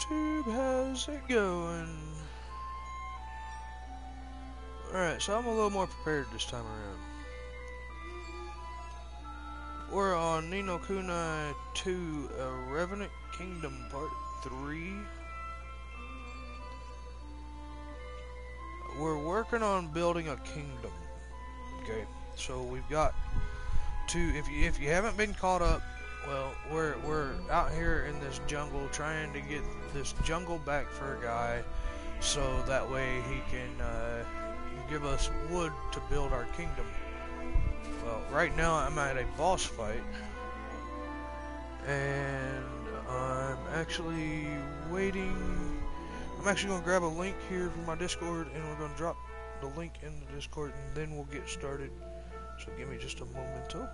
YouTube, how's it going? Alright, so I'm a little more prepared this time around. We're on No Kuni 2, Revenant Kingdom Part 3. We're working on building a kingdom. Okay, so we've got to, if you haven't been caught up, well, we're out here in this jungle trying to get this jungle back for a guy, so that way he can give us wood to build our kingdom. Well, right now I'm at a boss fight, and I'm actually waiting. I'm actually going to grab a link here from my Discord, and we're going to drop the link in the Discord, and then we'll get started. So give me just a momento.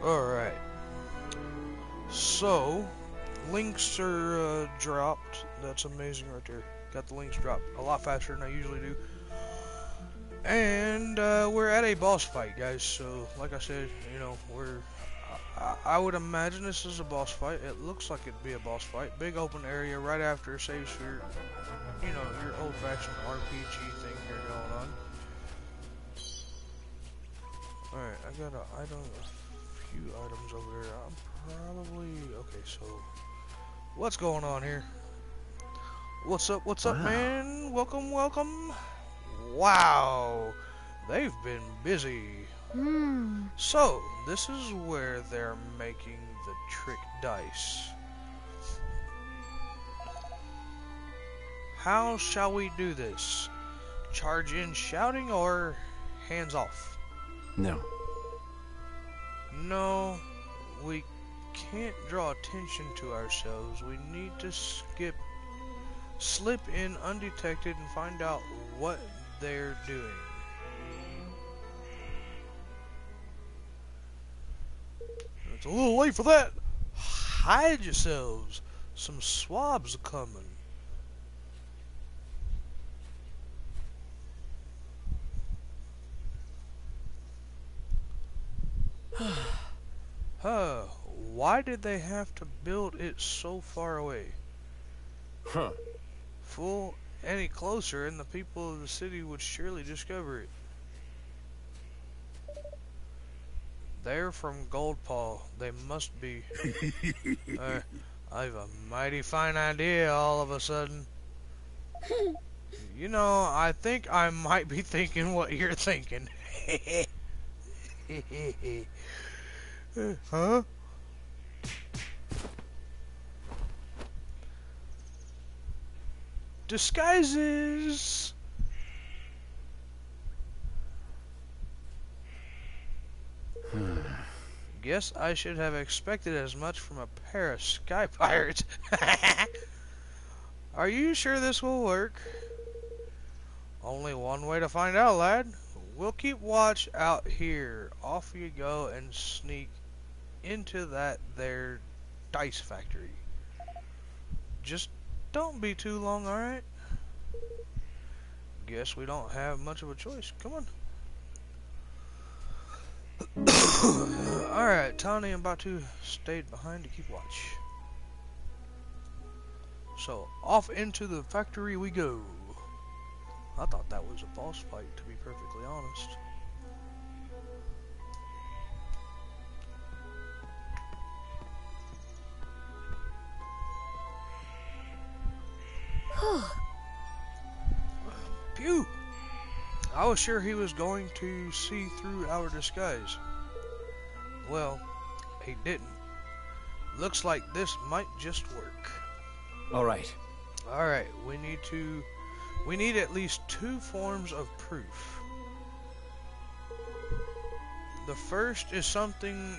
Alright, so links are dropped. That's amazing right there. Got the links dropped a lot faster than I usually do. And we're at a boss fight, guys. So like I said, you know, I would imagine this is a boss fight. It looks like it'd be a boss fight. Big open area right after a save sphere. You know, your old-fashioned RPG thing here going on. Alright, I got an item. Few items over there. I'm probably okay. So what's going on here? What's up? What's up, man? Welcome, welcome. Wow, they've been busy. So this is where they're making the trick dice. How shall we do this? Charge in shouting or hands off? No, we can't draw attention to ourselves. We need to slip in undetected and find out what they're doing. It's a little late for that. Hide yourselves. Some swabs are coming. Why did they have to build it so far away? Fool any closer and the people of the city would surely discover it. They're from Goldpaw. They must be. I've a mighty fine idea all of a sudden. You know, I think I might be thinking what you're thinking. Huh? Disguises! Guess I should have expected as much from a pair of sky pirates. Are you sure this will work? Only one way to find out, lad. We'll keep watch out here. Off you go and sneak into that there dice factory. Just don't be too long, alright? Guess we don't have much of a choice. Come on. Alright, Tawny and Batu stayed behind to keep watch. So, off into the factory we go. I thought that was a boss fight, to be perfectly honest. Phew! I was sure he was going to see through our disguise. Well, he didn't. Looks like this might just work. Alright. Alright, we need at least 2 forms of proof. The first is something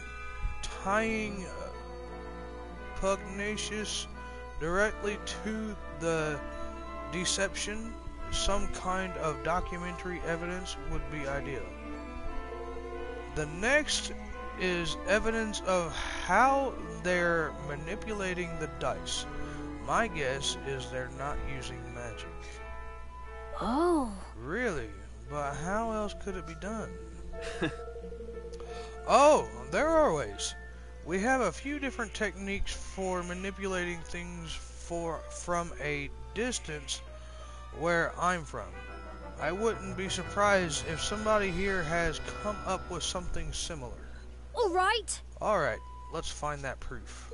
tying Pugnacious directly to the deception. Some kind of documentary evidence would be ideal. The next is evidence of how they're manipulating the dice. My guess is they're not using magic. Oh. Really? But how else could it be done? Oh, there are ways. We have a few different techniques for manipulating things from a distance where I'm from. I wouldn't be surprised if somebody here has come up with something similar. Alright. Alright, let's find that proof.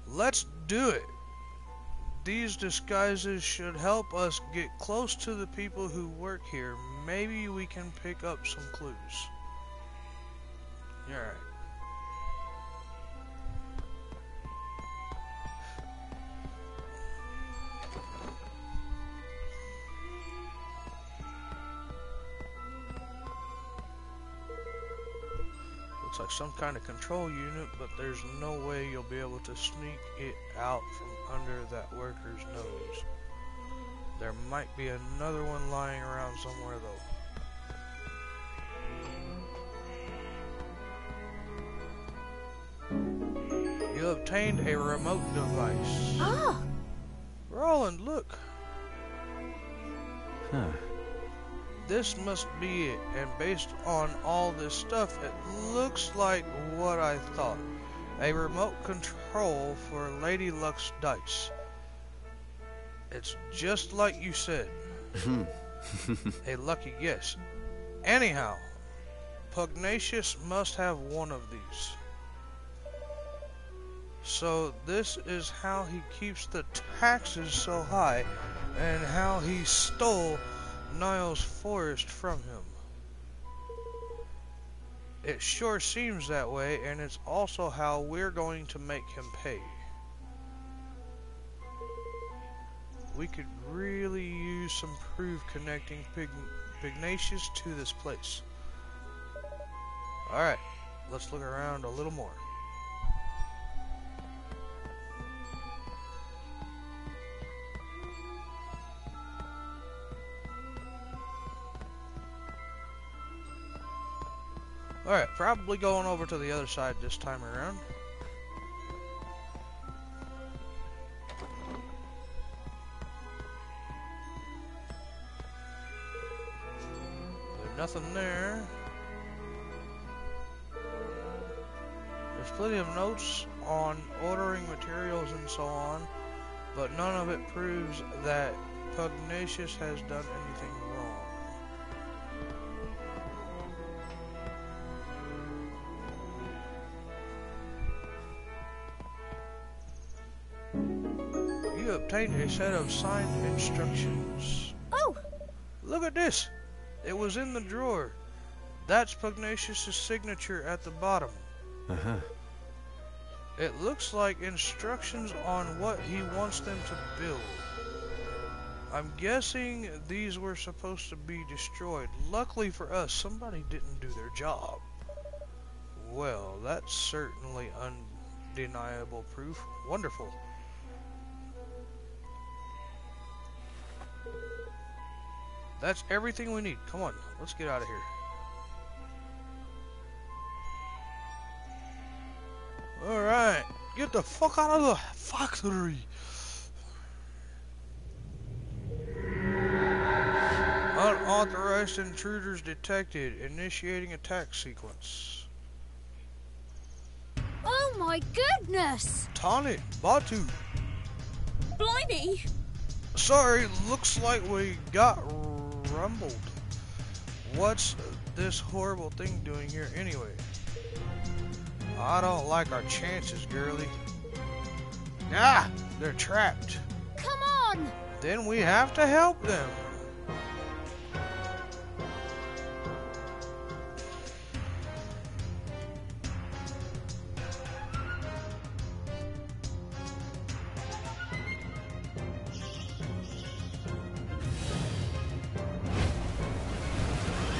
Let's do it. These disguises should help us get close to the people who work here. Maybe we can pick up some clues. Alright. Looks like some kind of control unit, but there's no way you'll be able to sneak it out from under that worker's nose. There might be another one lying around somewhere though. You obtained a remote device. Ah! Roland, look. Huh. This must be it, and based on all this stuff, it looks like what I thought. A remote control for Lady Luck's dice. It's just like you said. A lucky guess. Anyhow, Pugnacious must have one of these. So this is how he keeps the taxes so high, and how he stole Niall's forest from him. It sure seems that way, and it's also how we're going to make him pay. We could really use some proof connecting Pugnacious to this place. Alright, let's look around a little more. Alright, probably going over to the other side this time around. There's nothing there. There's plenty of notes on ordering materials and so on, but none of it proves that Pugnacious has done anything wrong. You obtained a set of signed instructions. Oh! Look at this! It was in the drawer. That's Pugnacious' signature at the bottom. Uh-huh. It looks like instructions on what he wants them to build. I'm guessing these were supposed to be destroyed. Luckily for us, somebody didn't do their job. Well, that's certainly undeniable proof. Wonderful. That's everything we need. Come on, let's get out of here. Alright, get the fuck out of the factory. Unauthorized intruders detected. Initiating attack sequence. Oh my goodness! Tawny, Batu. Blimey! Sorry, looks like we got rumbled. What's this horrible thing doing here anyway? I don't like our chances, girlie. Ah, they're trapped. Come on! Then we have to help them.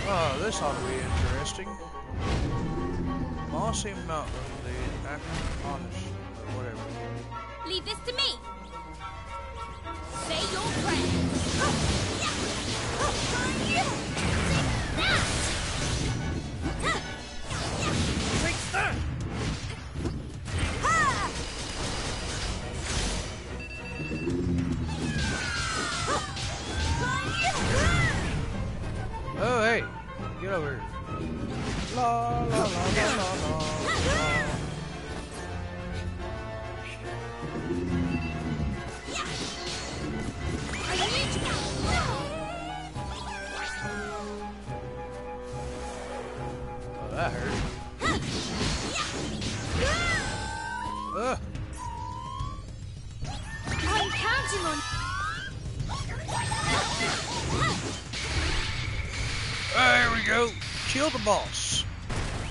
Oh, this ought to be interesting. Mossy Mountain, the Acroponish, or whatever. Leave this to me! Say your prayers! Take that! Oh, hey! Get over here. La la la la la la. Oh, that hurt. I'm counting on... There we go. Kill the boss.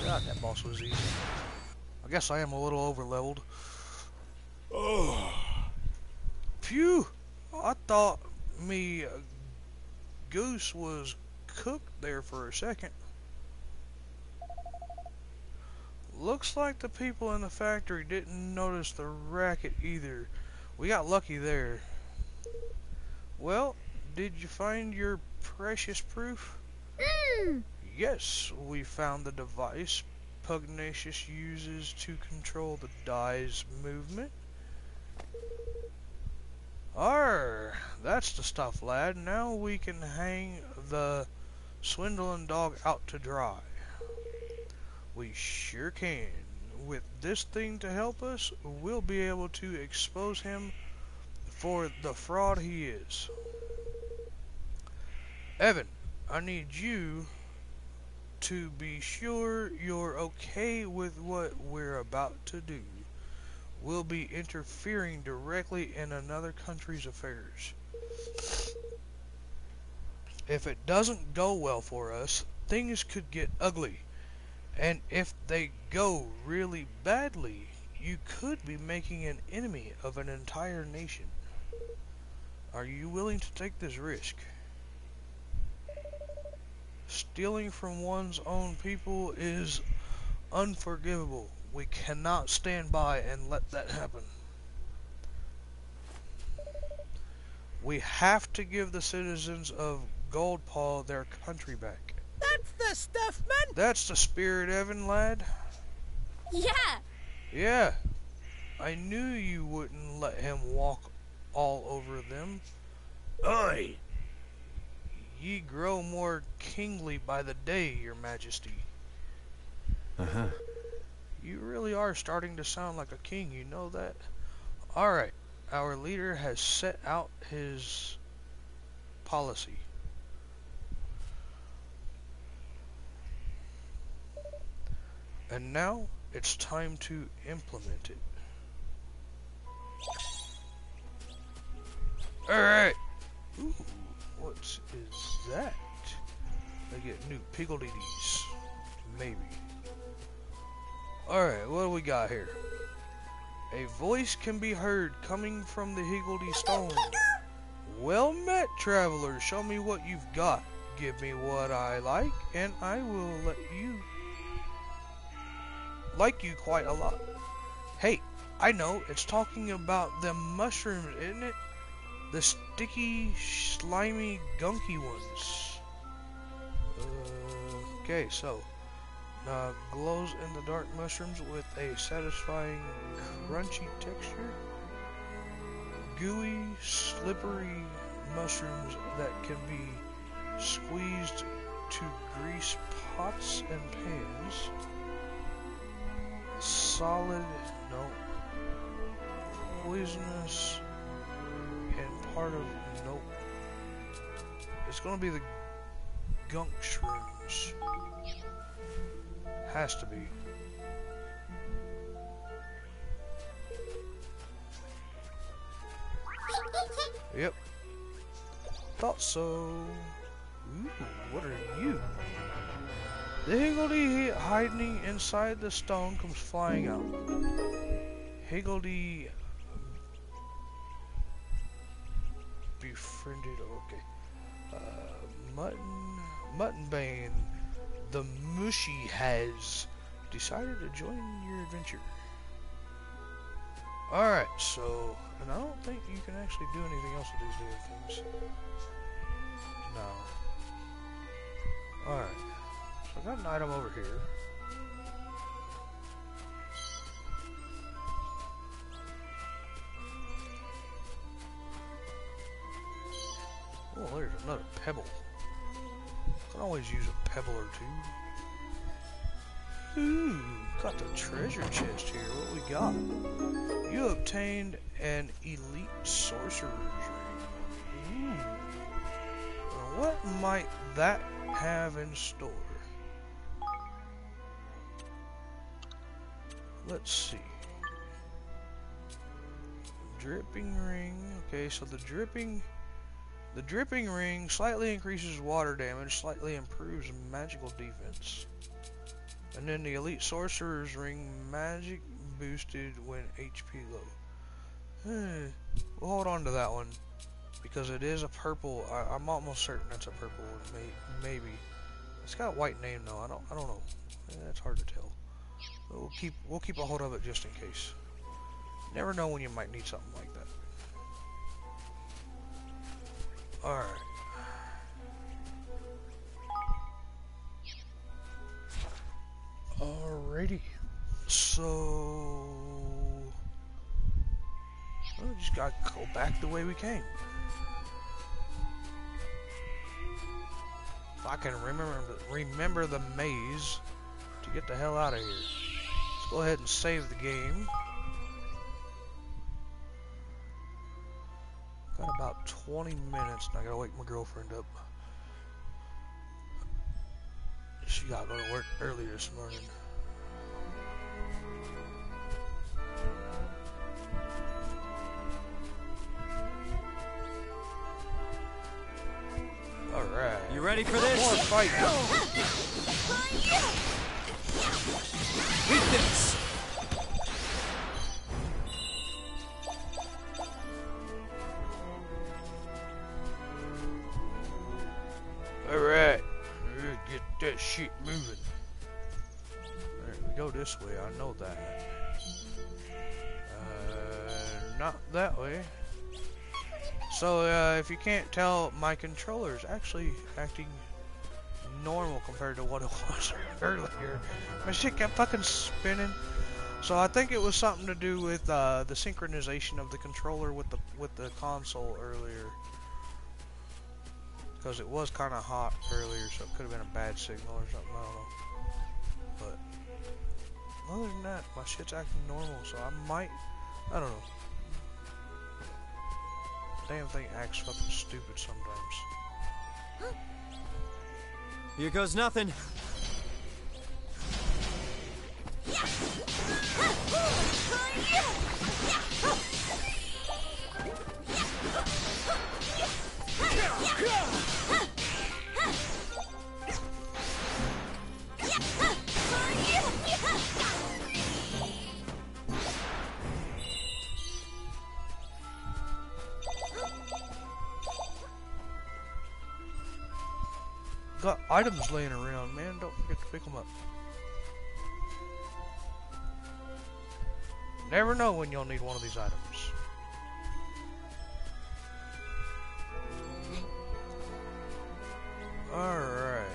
God, that boss was easy. I guess I am a little over leveled. Oh. Phew. I thought me goose was cooked there for a second. Looks like the people in the factory didn't notice the racket either. We got lucky there. Well, did you find your precious proof? Yes, we found the device Pugnacious uses to control the dye's movement. Arr, that's the stuff, lad. Now we can hang the swindling dog out to dry. We sure can. With this thing to help us, we'll be able to expose him for the fraud he is. Evan, I need you to be sure you're okay with what we're about to do. We'll be interfering directly in another country's affairs. If it doesn't go well for us, things could get ugly. And if they go really badly, you could be making an enemy of an entire nation. Are you willing to take this risk? Stealing from one's own people is unforgivable. We cannot stand by and let that happen. We have to give the citizens of Goldpaw their country back. That's the stuff, man! That's the spirit, Evan, lad. Yeah! Yeah. I knew you wouldn't let him walk all over them. Oi! Ye grow more kingly by the day, your majesty. Uh-huh. You really are starting to sound like a king, you know that? Alright, our leader has set out his policy. And now, it's time to implement it. Alright! Ooh, what is that? I get new piggledies. Maybe. Alright, what do we got here? A voice can be heard coming from the Higgledy Stone. Well met, traveler. Show me what you've got. Give me what I like, and I will let you like you quite a lot. Hey, I know, it's talking about them mushrooms, isn't it? The sticky, slimy, gunky ones. Okay, so glows in the dark mushrooms with a satisfying crunchy texture. Gooey, slippery mushrooms that can be squeezed to grease pots and pans. Solid No. Poisonous and part of nope. It's gonna be the gunk shrooms. Has to be. Yep. Thought so. Ooh, what are you? The higgledy hiding inside the stone comes flying out. Higgledy befriended. Okay. Muttonbane, the mushy has decided to join your adventure. Alright, so, and I don't think you can actually do anything else with these damn things. No. Alright, so I got an item over here. Oh, there's another pebble. Can always use a pebble or two. Ooh, got the treasure chest here. What we got? You obtained an elite sorcerer's ring. Ooh. Now what might that have in store? Let's see. Dripping ring. Okay, so the dripping ring slightly increases water damage, slightly improves magical defense. And then the Elite Sorcerer's Ring, magic boosted when HP low. We'll hold on to that one, because it is a purple. I'm almost certain that's a purple one, maybe. It's got a white name though, I don't know. That's hard to tell. But we'll keep a hold of it just in case. Never know when you might need something like that. Alright. Alrighty. So... well, we just gotta go back the way we came. If I can remember the maze to get the hell out of here. Let's go ahead and save the game. Got about 20 minutes and I gotta wake my girlfriend up. She got to go to work early this morning. Alright. You ready for this? More fight. Eat this! Alright. Get that shit moving. Alright, we go this way, I know that. Not that way. So, if you can't tell, my controller's actually acting normal compared to what it was earlier. My shit kept fucking spinning. So I think it was something to do with the synchronization of the controller with the console earlier. Because it was kind of hot earlier, so it could have been a bad signal or something, I don't know. But other than that, my shit's acting normal, so I don't know. Damn thing acts fucking stupid sometimes. Here goes nothing. Got items laying around, man. Don't forget to pick them up. Never know when you'll need one of these items. Alright,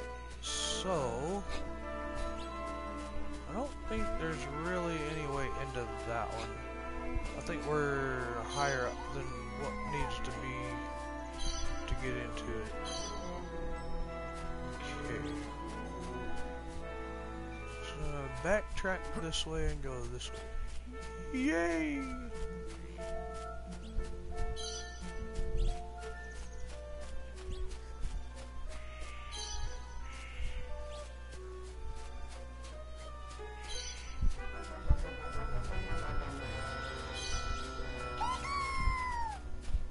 so I don't think there's really any way into that one. I think we're higher up than what needs to be to get into it. Okay. So backtrack this way and go this way. Yay!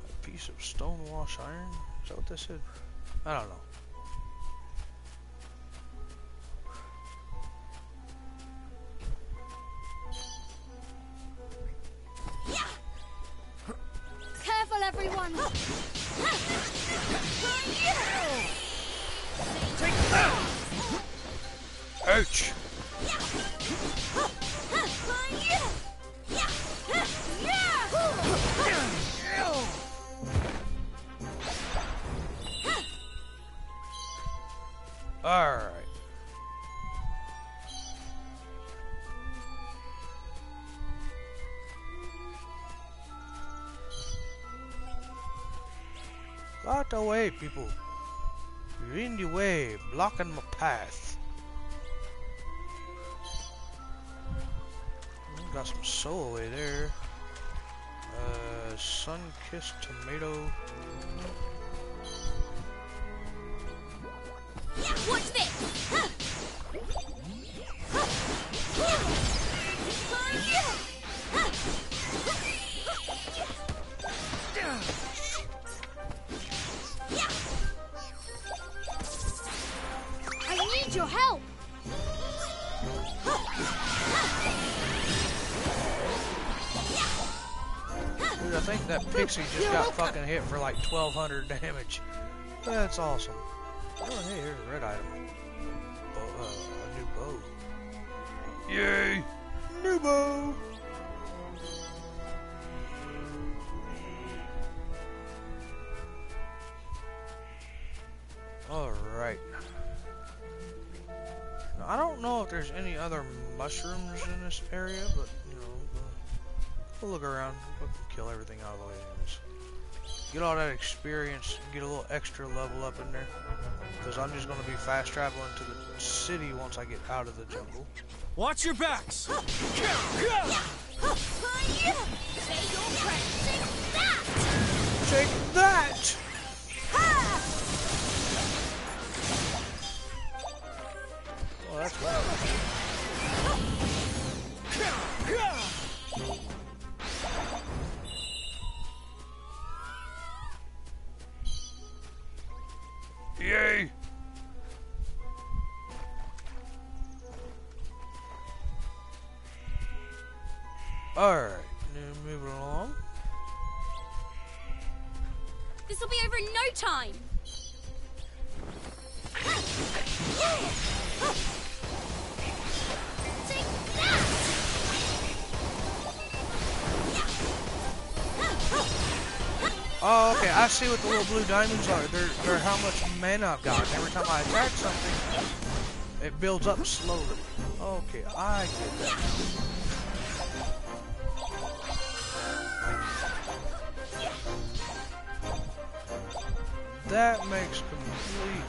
A piece of stonewash iron? Is that what this said? I don't know. Careful, everyone! Take that! Ouch! Alright. Out the way, people. You're in the way, blocking my path. Got some soul away there. Sun-kissed tomato. Watch this! I need your help! Dude, I think that pixie just got fucking hit for like 1200 damage. That's awesome. Oh, hey, here's a red item. A new bow. Yay! New bow! Alright. Now, I don't know if there's any other mushrooms in this area, but, you know, we'll look around. We'll kill everything out of the way anyways. Get all that experience, get a little extra level up in there. Because I'm just going to be fast traveling to the city once I get out of the jungle. Watch your backs! Say your prayers. Take that! Take that! Well, that's right. Yay! Alright, now moving along. This'll be over in no time! Take that! Oh, okay, I see what the little blue diamonds are. They're how much mana I've got. Every time I attack something, it builds up slowly. Okay, I get that. That makes complete,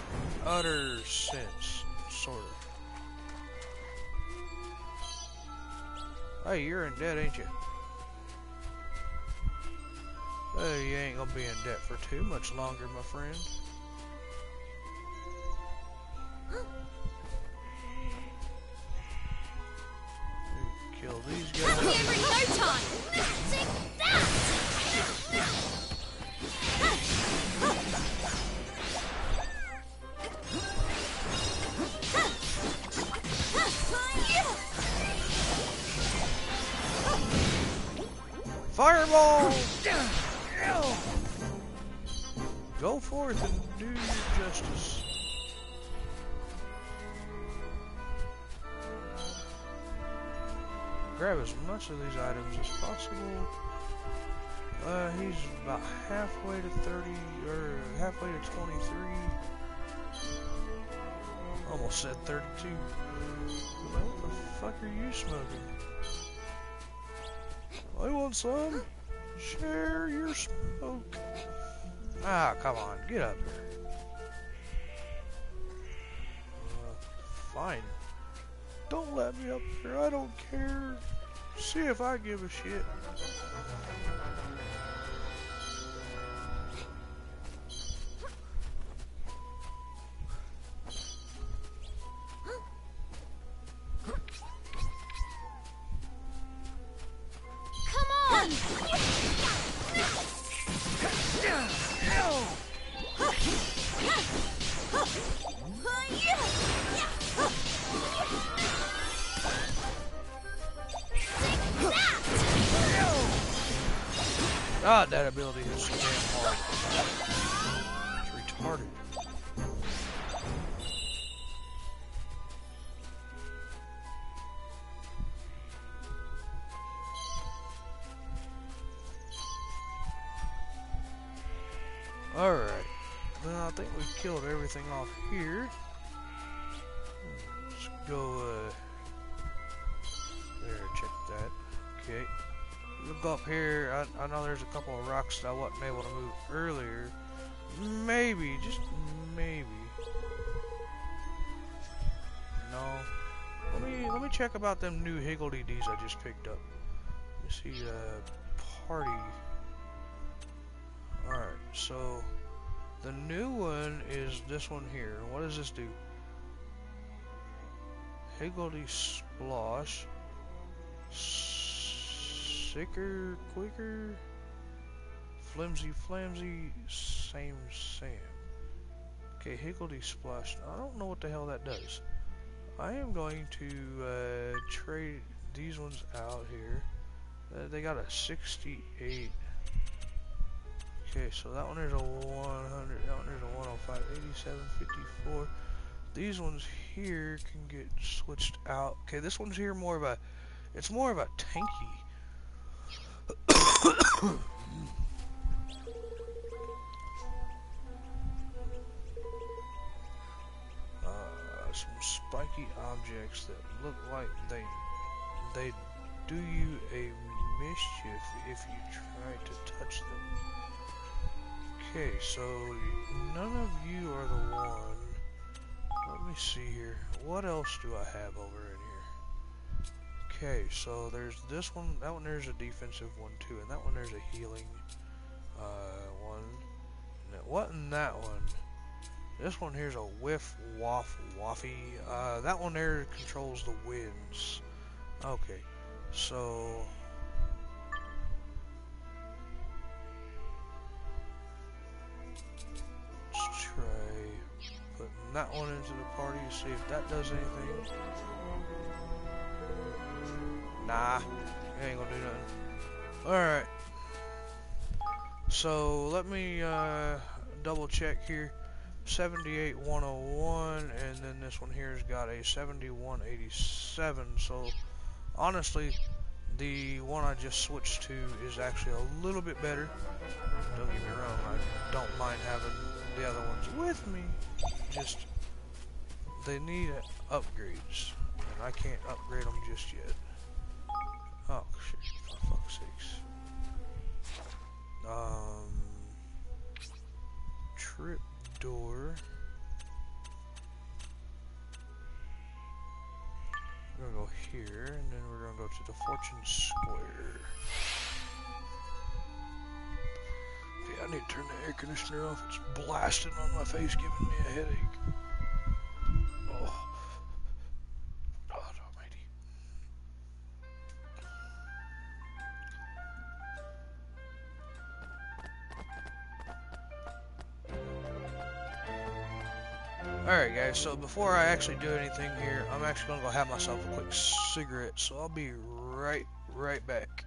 utter sense, sort of. Hey, you're in debt, ain't you? Hey, you ain't gonna be in debt for too much longer, my friend. Kill these guys. This'll be over in no time! Take that! Fireball! Go forth and do your justice. Grab as much of these items as possible. He's about halfway to 30, or halfway to 23. Almost said 32. What the fuck are you smoking? I want some. Share your smoke. Ah, come on, get up here. Fine. Don't let me up here. I don't care. See if I give a shit. Come on! God, that ability is so damn hard. It's retarded. Alright. Well, I think we've killed everything off here. Let's go, there, check that. Okay. We'll go up here. I know there's a couple of rocks that I wasn't able to move earlier. Maybe, just maybe. No. Let me check about them new higgledy-dees I just picked up. Let me see, party. Alright, so the new one is this one here. What does this do? Higgledy Splosh. Sicker, quicker, flimsy, flamsy, same. Okay, Higgledy Splash. I don't know what the hell that does. I am going to trade these ones out here. They got a 68. Okay, so that one is a 100. That one is a 105, 87, 54. These ones here can get switched out. Okay, this one's here more of a. It's more of a tanky. Some spiky objects that look like they do you a mischief if you try to touch them. Okay, so none of you are the one. Let me see here. What else do I have over in here? Okay, so there's this one. That one there's a defensive one too, and that one there's a healing one. And what in that one? This one here's a whiff, waff, waffy. That one there controls the winds. Okay, so let's try putting that one into the party to see if that does anything. Nah, it ain't gonna do nothing. Alright. So let me double check here. 78-101, and then this one here's got a 71-87. So honestly, the one I just switched to is actually a little bit better. Don't get me wrong, I don't mind having the other ones with me. Just they need upgrades, and I can't upgrade them just yet. Oh shit! For fuck's sakes. Trip door. We're gonna go here, and then we're gonna go to the Fortune Square. Okay, I need to turn the air conditioner off. It's blasting on my face, giving me a headache. Oh, God Almighty. Alright guys, so before I actually do anything here, I'm actually going to go have myself a quick cigarette, so I'll be right back.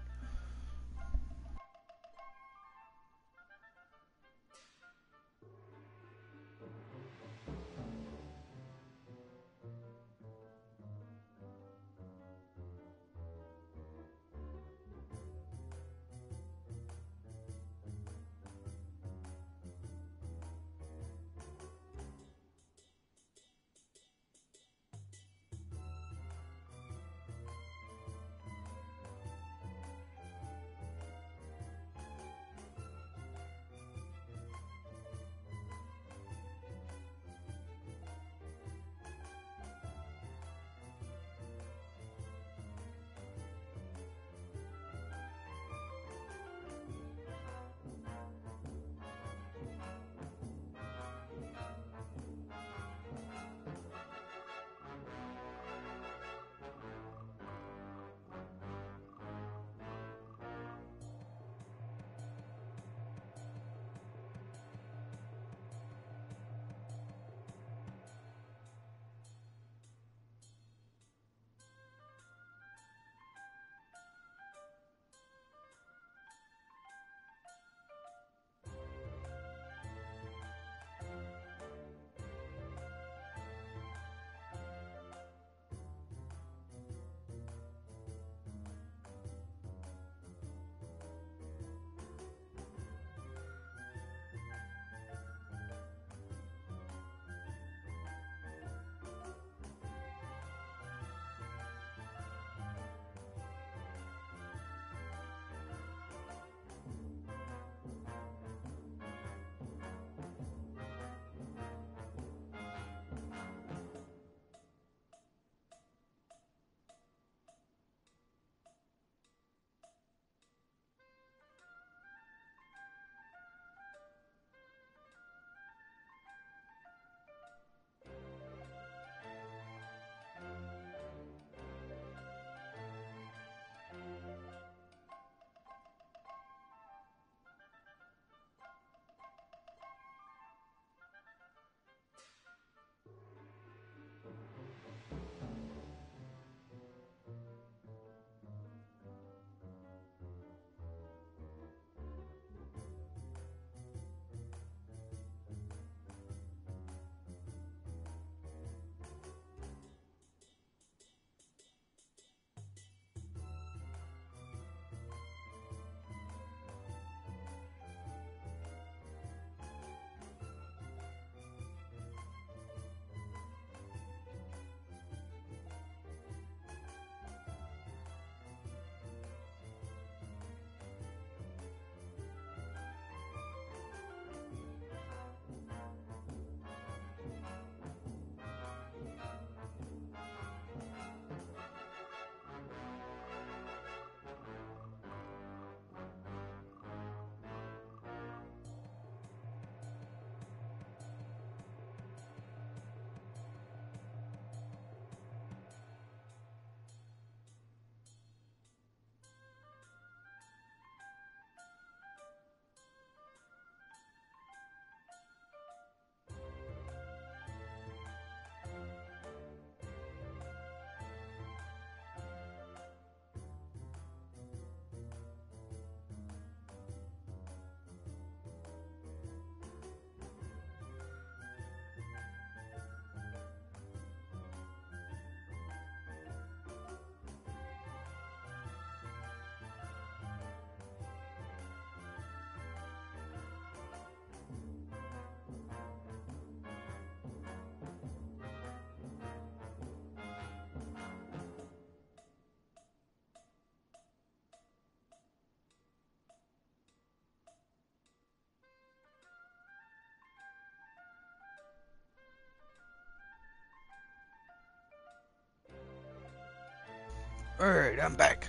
Alright, I'm back.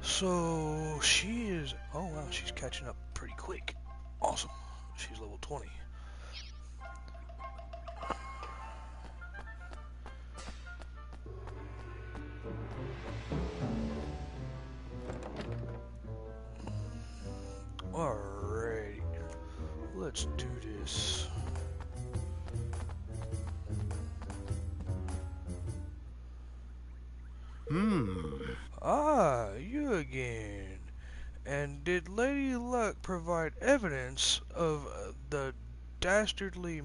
So, she is... Oh, wow, she's catching up pretty quick. Awesome. She's level 20. Alright. Let's do this. Ah, you again. And did Lady Luck provide evidence of the dastardly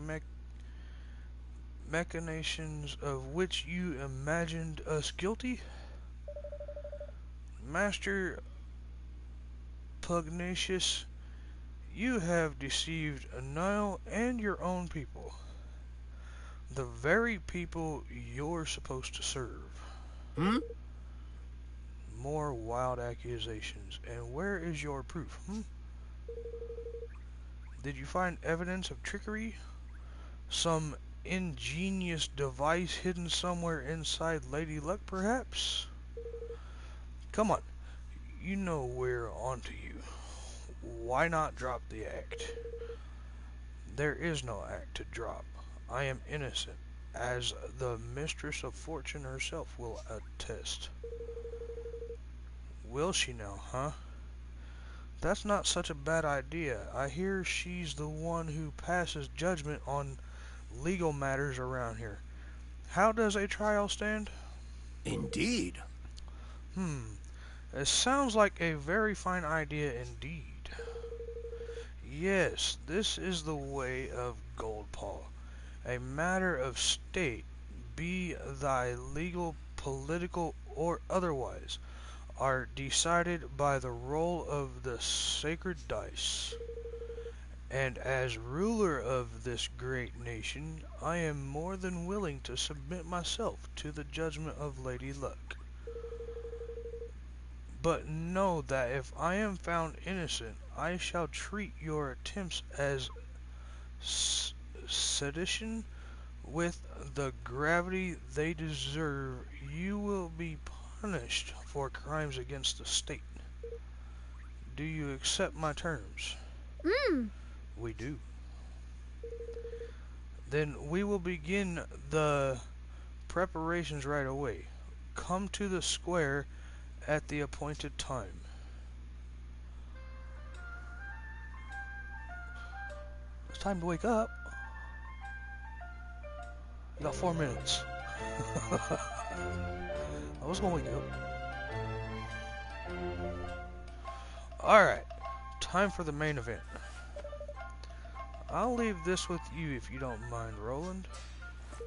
machinations of which you imagined us guilty? Master Pugnacious, you have deceived Nile and your own people. The very people you're supposed to serve. More wild accusations. And where is your proof, Did you find evidence of trickery? Some ingenious device hidden somewhere inside Lady Luck, perhaps? Come on. You know we're onto you. Why not drop the act? There is no act to drop. I am innocent, as the Mistress of Fortune herself will attest. Will she now, huh? That's not such a bad idea. I hear she's the one who passes judgment on legal matters around here. How does a trial stand? Indeed. It sounds like a very fine idea indeed. Yes, this is the way of Goldpaw. A matter of state, be thy legal, political, or otherwise, are decided by the roll of the sacred dice. And as ruler of this great nation, I am more than willing to submit myself to the judgment of Lady Luck. But know that if I am found innocent, I shall treat your attempts as sedition with the gravity they deserve. You will be punished for crimes against the state. Do you accept my terms? We do. Then we will begin the preparations right away. Come to the square at the appointed time. It's time to wake up. You got 4 minutes. I was gonna wake up. Alright, time for the main event. I'll leave this with you if you don't mind, Roland.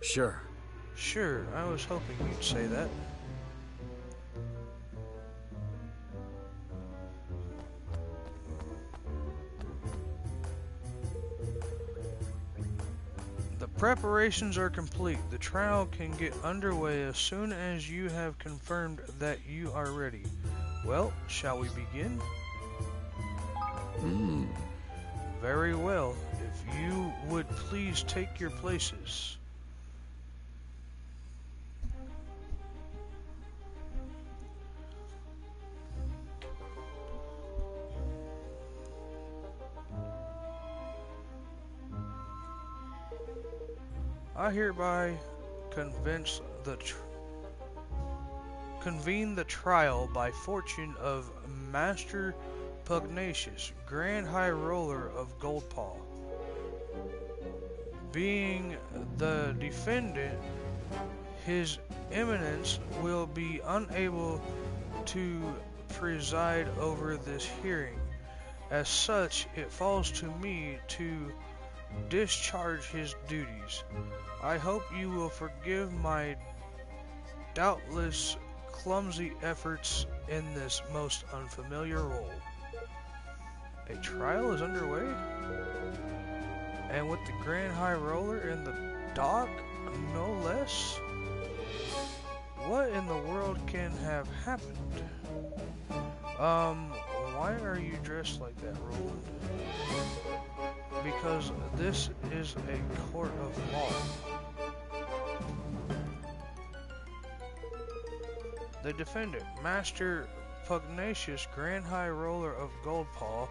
Sure. Sure, I was hoping you'd say that. The preparations are complete. The trial can get underway as soon as you have confirmed that you are ready. Well, shall we begin? Very well. If you would please take your places. I hereby convene the trial by fortune of Master Pugnacious, Grand High Roller of Goldpaw. Being the defendant, His Eminence will be unable to preside over this hearing. As such, it falls to me to discharge his duties. I hope you will forgive my doubtless clumsy efforts in this most unfamiliar role. A trial is underway? And with the Grand High Roller in the dock, no less? What in the world can have happened? Why are you dressed like that, Roland? Because this is a court of law. The defendant, Master Pugnacious, Grand High Roller of Goldpaw,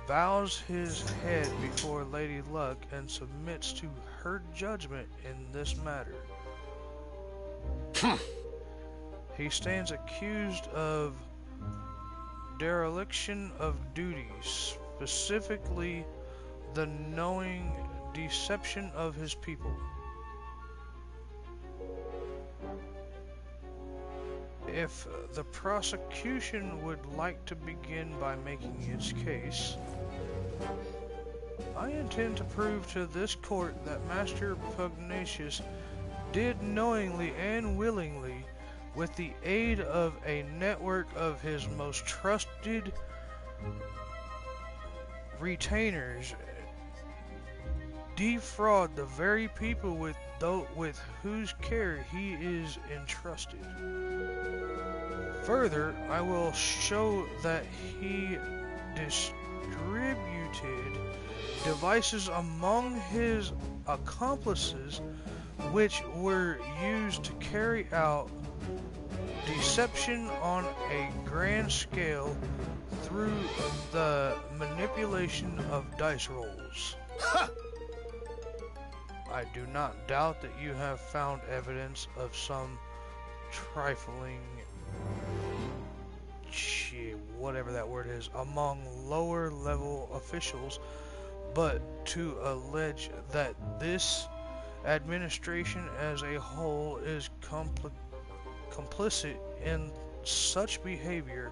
bows his head before Lady Luck and submits to her judgment in this matter. He stands accused of dereliction of duties, specifically the knowing deception of his people. If the prosecution would like to begin by making its case, I intend to prove to this court that Master Pugnacious did knowingly and willingly, with the aid of a network of his most trusted retainers, defraud the very people with whose care he is entrusted. Further, I will show that he distributed devices among his accomplices which were used to carry out deception on a grand scale through the manipulation of dice rolls. I do not doubt that you have found evidence of some trifling whatever that word is among lower level officials, but to allege that this administration as a whole is complicit in such behavior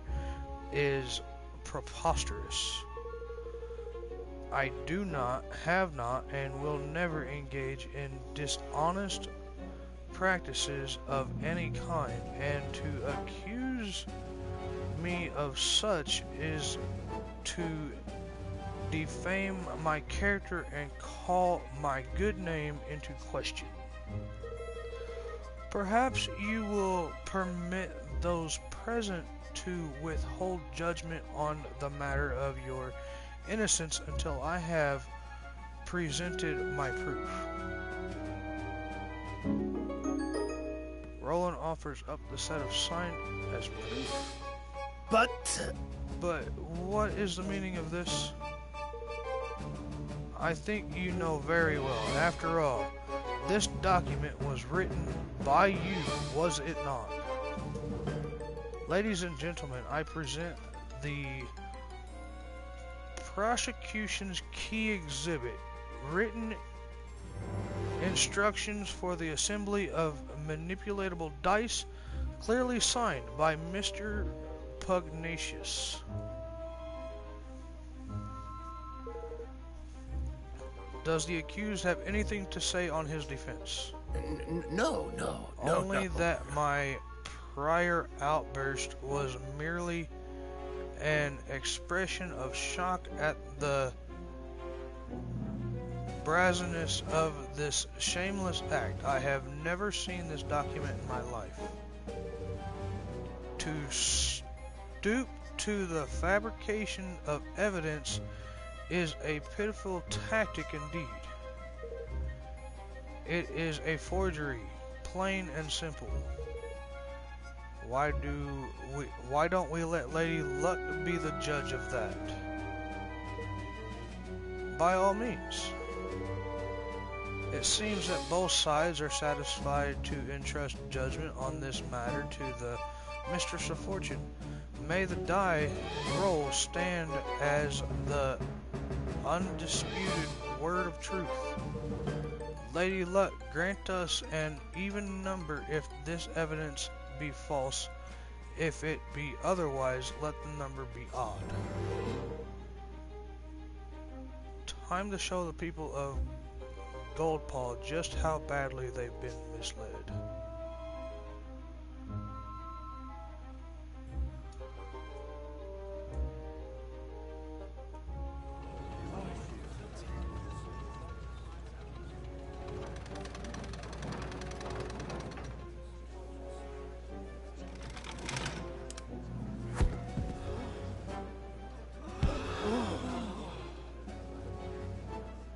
is preposterous. I do not, have not, and will never engage in dishonest practices of any kind, and to accuse me of such is to defame my character and call my good name into question. Perhaps you will permit those present to withhold judgment on the matter of your innocence until I have presented my proof. Roland offers up the set of signs as proof. But what is the meaning of this? I think you know very well. After all, this document was written by you, was it not? Ladies and gentlemen, I present the prosecution's key exhibit, written instructions for the assembly of manipulatable dice, clearly signed by Mr. Pugnacious. Does the accused have anything to say on his defense? No. Only that my prior outburst was merely an expression of shock at the brazenness of this shameless act. I have never seen this document in my life. To stoop to the fabrication of evidence is a pitiful tactic indeed. It is a forgery, plain and simple. Why don't we let Lady Luck be the judge of that? By all means. It seems that both sides are satisfied to entrust judgment on this matter to the Mistress of Fortune. May the die roll stand as the undisputed word of truth. Lady Luck, grant us an even number if this evidence be false. If it be otherwise, let the number be odd. Time to show the people of Goldpaw just how badly they've been misled.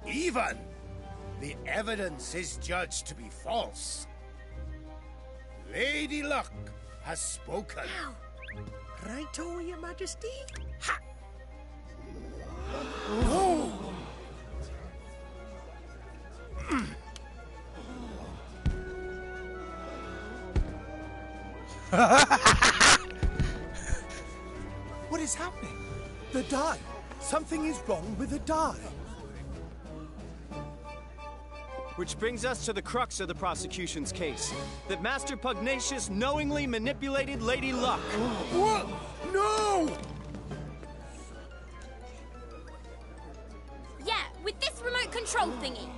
Even the evidence is judged to be false. Lady Luck has spoken. Ow. Righto, Your Majesty. Ha! Oh! What is happening? The die. Something is wrong with the die. Which brings us to the crux of the prosecution's case. That Master Pugnacious knowingly manipulated Lady Luck. What? No! Yeah, with this remote control thingy.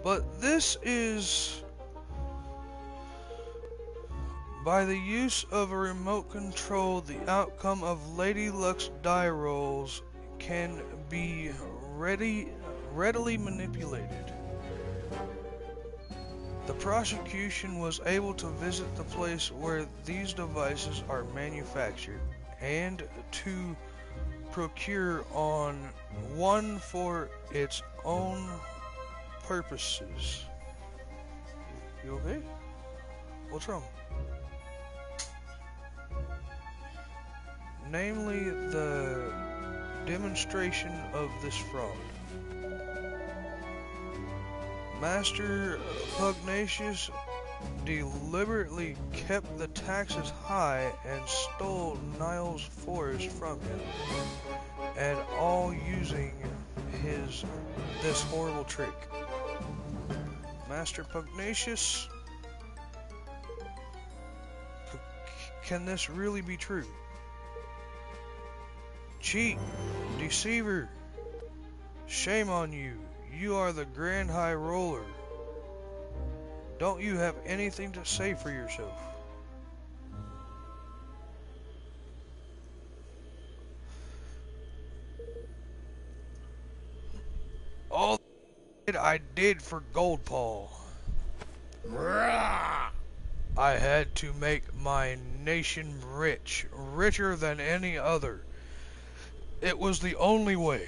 But this is by the use of a remote control, the outcome of Lady Luck's die rolls can be readily manipulated. The prosecution was able to visit the place where these devices are manufactured and to procure on one for its own purposes. You okay? What's wrong? Namely, the demonstration of this fraud. Master Pugnacious deliberately kept the taxes high and stole Niall's forest from him, and all using this horrible trick. Master Pugnacious, can this really be true? Cheat, deceiver, shame on you. You are the Grand High Roller. Don't you have anything to say for yourself? All I did for Gold Paul. I had to make my nation rich, richer than any other. It was the only way.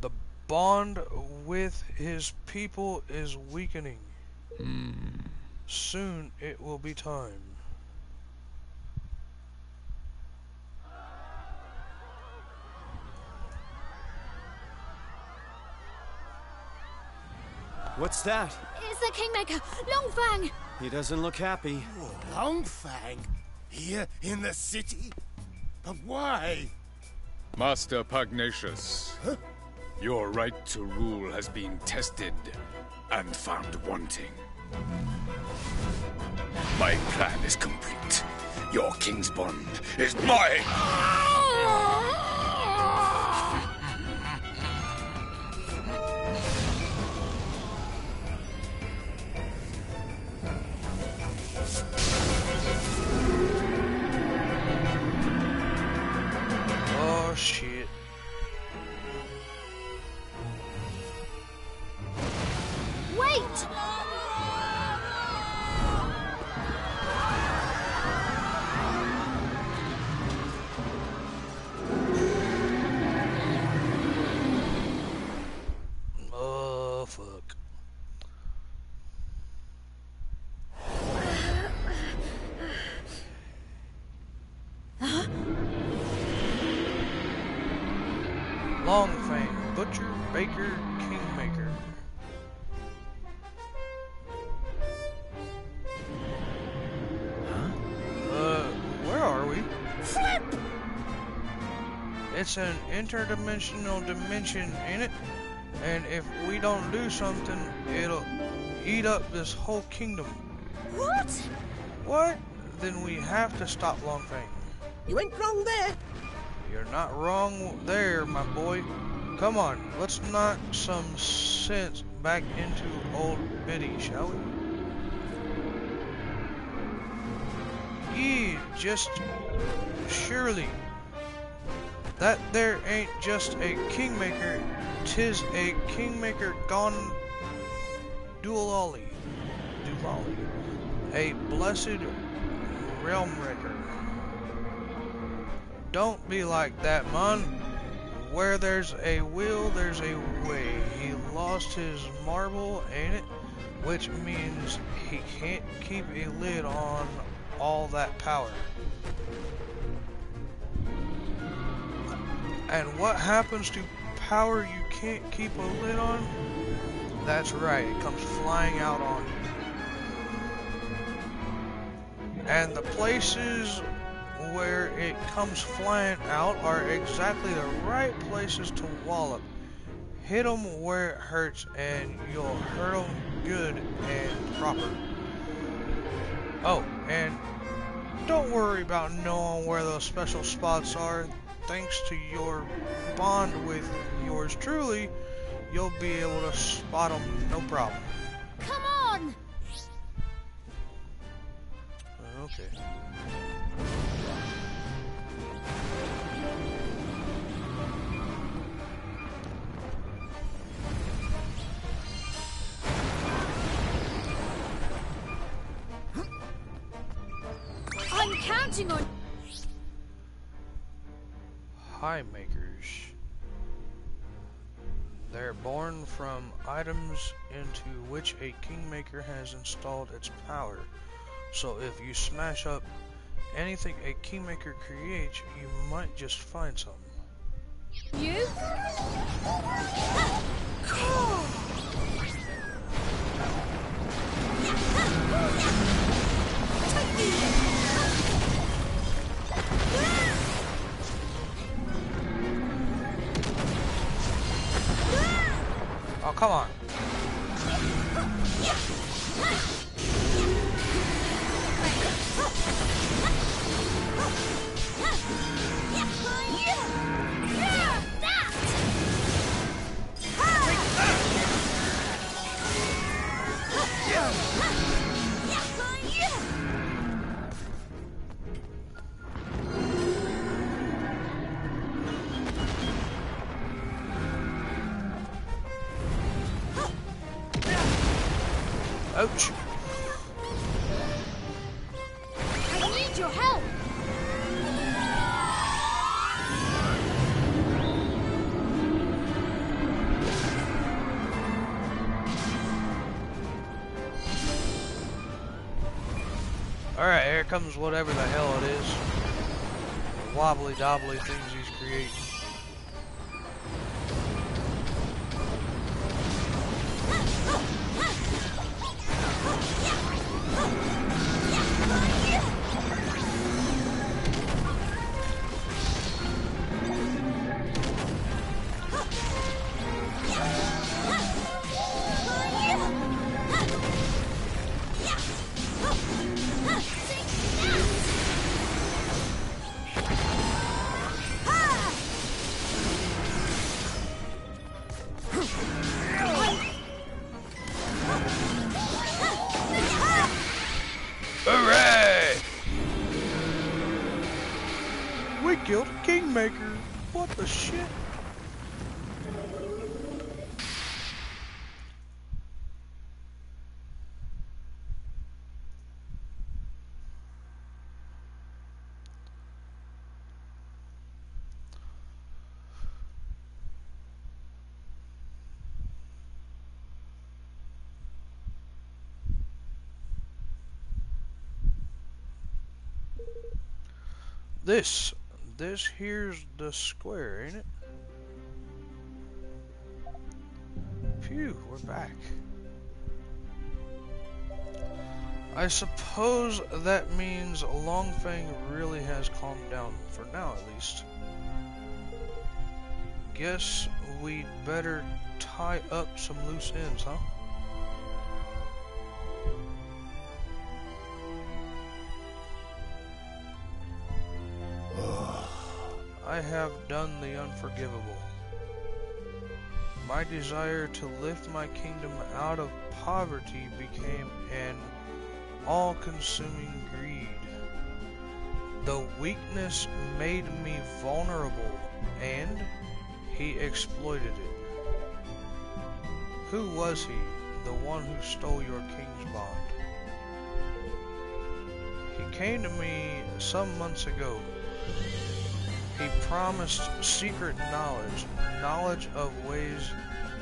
The bond with his people is weakening. Soon it will be time. What's that? It's the Kingmaker, Longfang! He doesn't look happy. Longfang? Here in the city? But why? Master Pugnacious, your right to rule has been tested and found wanting. My plan is complete. Your king's bond is mine! Oh shit. Wait! Oh fuck. Longfang, Butcher, Baker, Kingmaker. Where are we? Flip! It's an interdimensional dimension, ain't it? And if we don't do something, it'll eat up this whole kingdom. What? What? Then we have to stop Longfang. You ain't wrong there. You're not wrong there, my boy. Come on, let's knock some sense back into old Biddy, shall we? Ye, just surely. That there ain't just a kingmaker, 'tis a kingmaker gone Dualali, a blessed realm wrecker. Don't be like that, man. Where there's a will, there's a way. He lost his marble, ain't it? Which means he can't keep a lid on all that power. And what happens to power you can't keep a lid on? That's right, it comes flying out on you. And the places where it comes flying out are exactly the right places to wallop. Hit them where it hurts and you'll hurt them good and proper. Oh, and don't worry about knowing where those special spots are. Thanks to your bond with yours truly, you'll be able to spot them no problem. Come on! Okay. I'm counting on... High makers. They're born from items into which a kingmaker has installed its power. So if you smash up anything a kingmaker creates, you might just find something. You? Oh, come on. Ouch. I need your help! Alright, here comes whatever the hell it is. Wobbly dobbly things he's creating. Hooray! We killed a kingmaker. What the shit? This here's the square, ain't it? Phew, we're back. I suppose that means Longfang really has calmed down, for now at least. Guess we'd better tie up some loose ends, huh? I have done the unforgivable. My desire to lift my kingdom out of poverty became an all-consuming greed. The weakness made me vulnerable, and he exploited it. Who was he? the one who stole your king's bond. He came to me some months ago. He promised secret knowledge of ways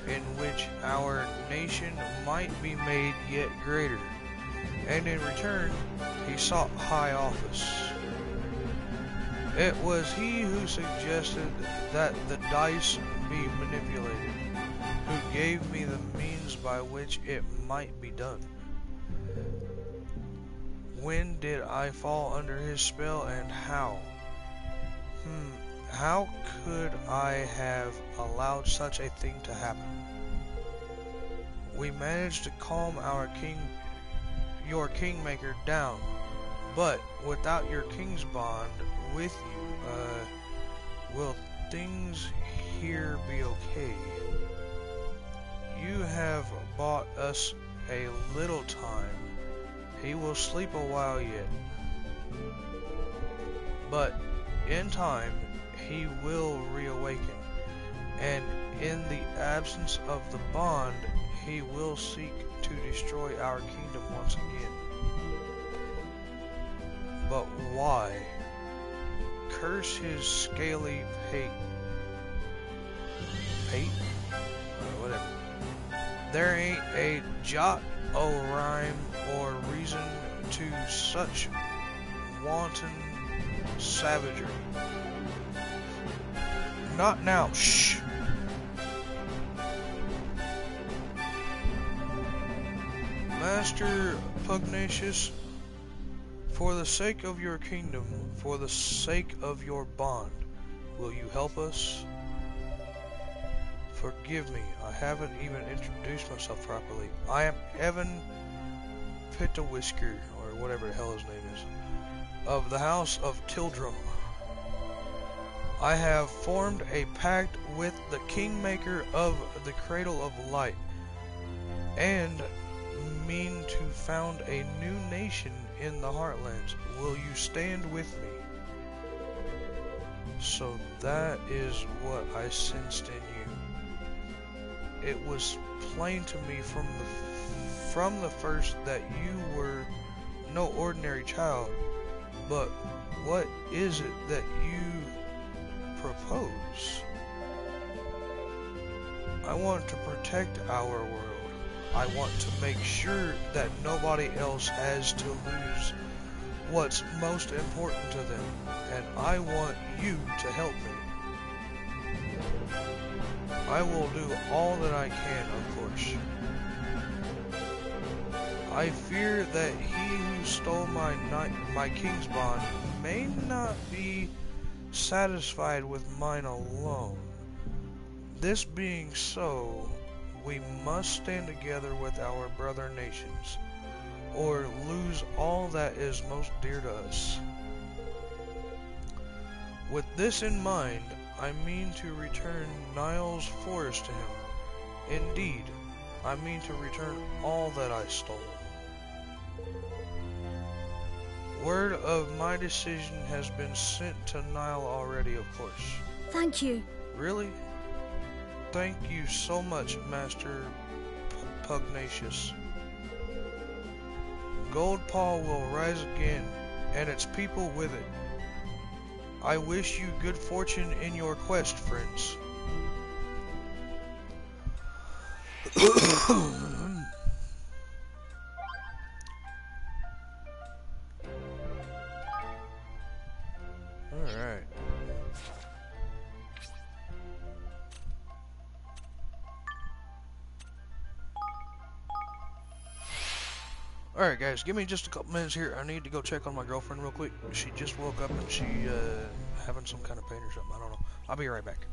in which our nation might be made yet greater, and in return, he sought high office. It was he who suggested that the dice be manipulated, who gave me the means by which it might be done. When did I fall under his spell, and how? How could I have allowed such a thing to happen? We managed to calm your kingmaker down, but without your king's bond with you, will things here be okay? You have bought us a little time. He will sleep a while yet, but in time he will reawaken, and in the absence of the bond, he will seek to destroy our kingdom once again. But why? Curse his scaly pate. Whatever. There ain't a jot o' rhyme or reason to such wanton savagery. Not now. Shh. Master Pugnacious, for the sake of your kingdom, for the sake of your bond, will you help us? Forgive me, I haven't even introduced myself properly. I am Evan Pitawisker, or whatever the hell his name is, of the House of Tildrum. I have formed a pact with the Kingmaker of the Cradle of Light, and mean to found a new nation in the Heartlands. Will you stand with me? So that is what I sensed in you. It was plain to me from the first that you were no ordinary child, but what is it that you propose? I want to protect our world. I want to make sure that nobody else has to lose what's most important to them, and I want you to help me. I will do all that I can, of course. I fear that he who stole my king's bond may not be satisfied with mine alone. This being so, we must stand together with our brother nations, or lose all that is most dear to us. With this in mind, I mean to return Nile's forest to him. Indeed, I mean to return all that I stole. Word of my decision has been sent to Nile already, of course. Thank you. Really? Thank you so much, Master Pugnacious. Goldpaw will rise again, and its people with it. I wish you good fortune in your quest, friends. Alright. Alright guys, give me just a couple minutes here. I need to go check on my girlfriend real quick. She just woke up and she having some kind of pain or something. I don't know. I'll be right back.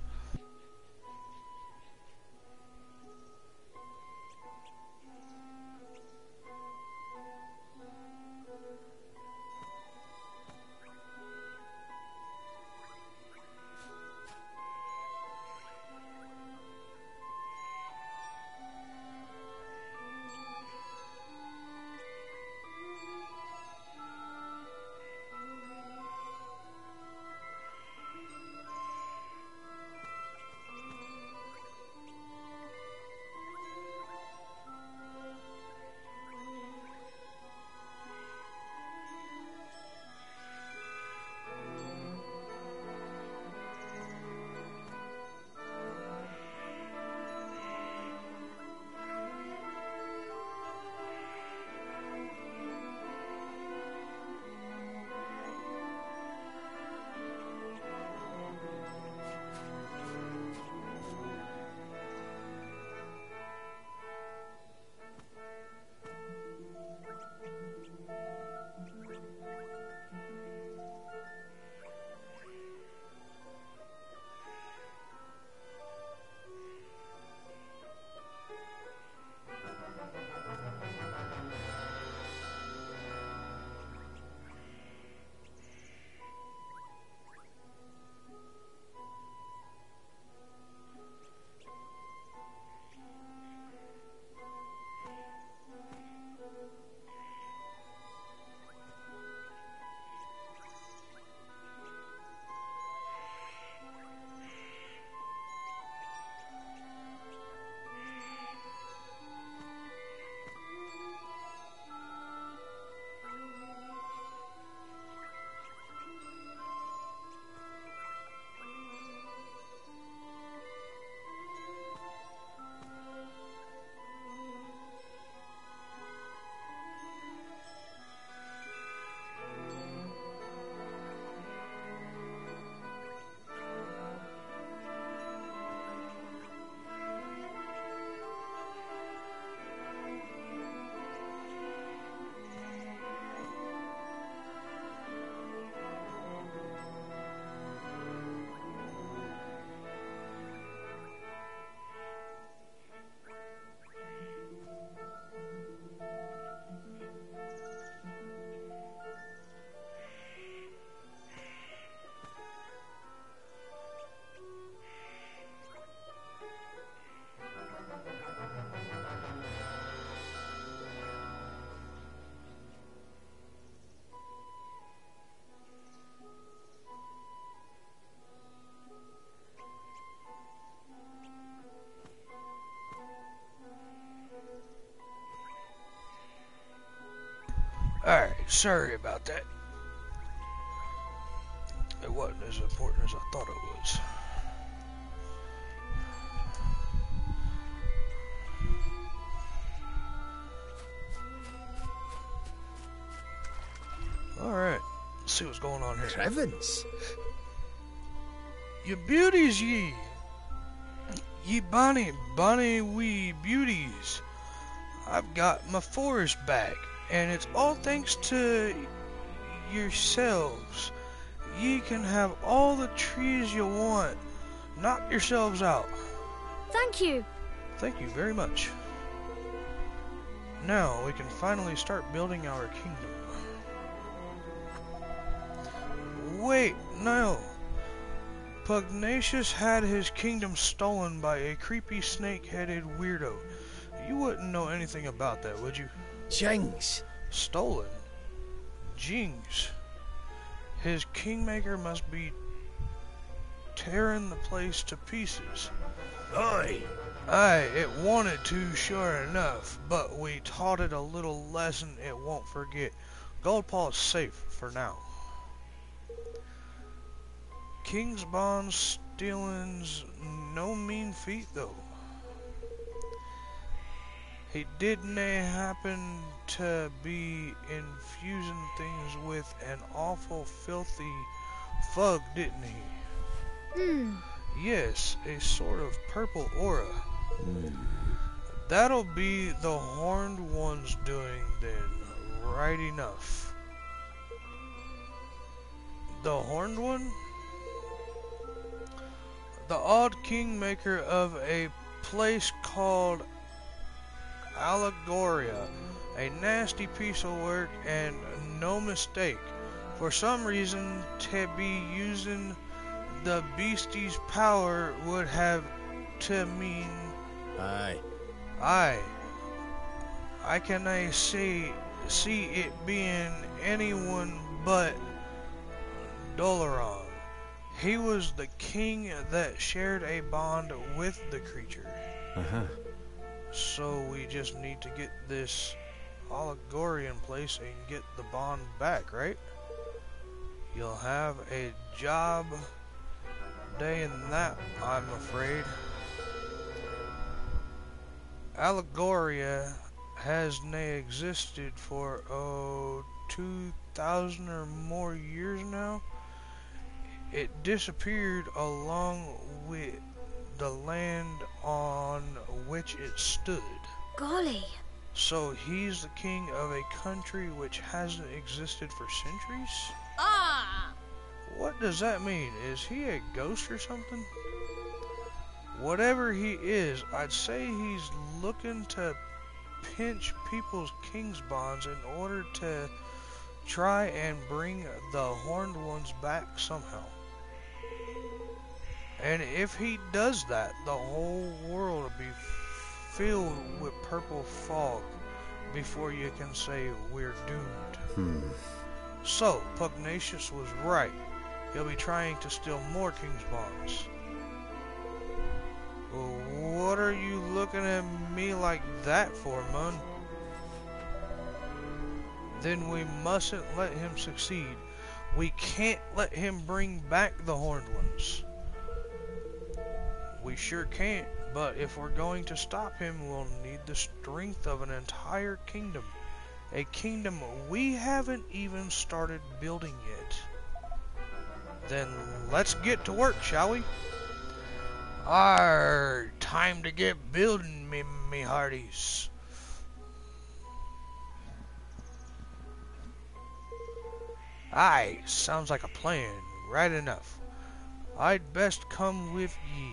Sorry about that. It wasn't as important as I thought it was. Alright, let's see what's going on here. Heavens! Ye beauties, ye! Ye bonny, bonny wee beauties! I've got my forest back, and it's all thanks to yourselves. Ye can have all the trees you want. Knock yourselves out. Thank you. Thank you very much. Now we can finally start building our kingdom. Wait, no. Pugnacious had his kingdom stolen by a creepy snake-headed weirdo. You wouldn't know anything about that, would you? Jings! Stolen? Jings. His kingmaker must be tearing the place to pieces. Aye! Aye, it wanted to, sure enough, but we taught it a little lesson it won't forget. Goldpaw's safe for now. King's bond stealing's no mean feat, though. He didn't happen to be infusing things with an awful filthy fug, didn't he? Yes, a sort of purple aura. That'll be the Horned One's doing then, right enough. The Horned One? The odd kingmaker of a place called Allegoria. A nasty piece of work and no mistake. For some reason, to be using the beastie's power would have to mean... Aye. Aye. I can see it being anyone but Dolaron. He was the king that shared a bond with the creature. So we just need to get this allegory in place and get the bond back, right? You'll have a job day in that, I'm afraid. Allegoria has existed for 2,000 or more years now. It disappeared along with the land on which it stood. Golly. So he's the king of a country which hasn't existed for centuries? Ah! What does that mean? Is he a ghost or something? Whatever he is, I'd say he's looking to pinch people's king's bonds in order to try and bring the Horned Ones back somehow. And if he does that, the whole world will be filled with purple fog before you can say we're doomed. So, Pugnacious was right. He'll be trying to steal more king's bonds. What are you looking at me like that for, Mun? Then we mustn't let him succeed. We can't let him bring back the Horned Ones. We sure can't, but if we're going to stop him, we'll need the strength of an entire kingdom. A kingdom we haven't even started building yet. Then let's get to work, shall we? Arr, time to get building, me hearties. Aye, sounds like a plan. Right enough. I'd best come with ye.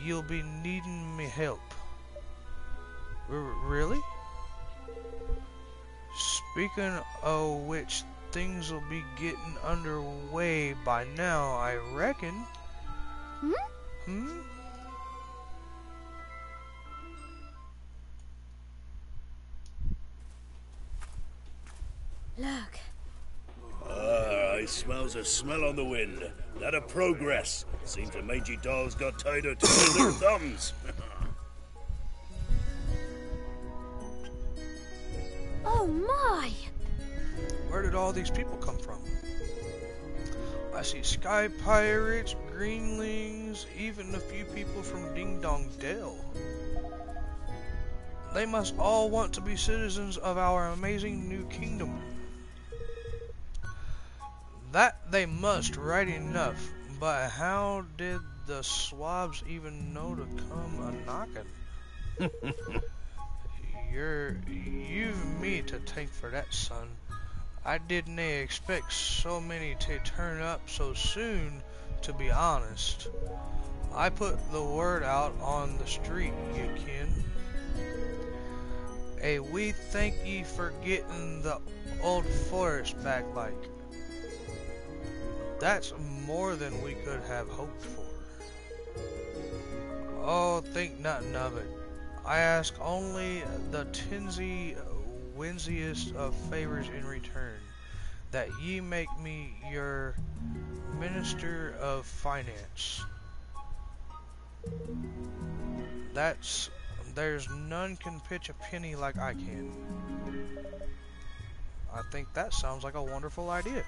You'll be needing me help. Really? Speaking of which, things will be getting underway by now, I reckon. Look. I smells a smell on the wind. That a progress. Seems the mangy dogs got tired of twiddling their thumbs. Oh my! Where did all these people come from? I see sky pirates, greenlings, even a few people from Ding Dong Dell. They must all want to be citizens of our amazing new kingdom. That they must, right enough, but how did the swabs even know to come a-knockin'? You've me to thank for that, son. I didn't expect so many to turn up so soon, to be honest. I put the word out on the street, you kin. We thank ye for getting the old forest back like. That's more than we could have hoped for. Oh, think nothing of it. I ask only the winsiest of favors in return, that ye make me your Minister of Finance. There's none can pitch a penny like I can. I think that sounds like a wonderful idea.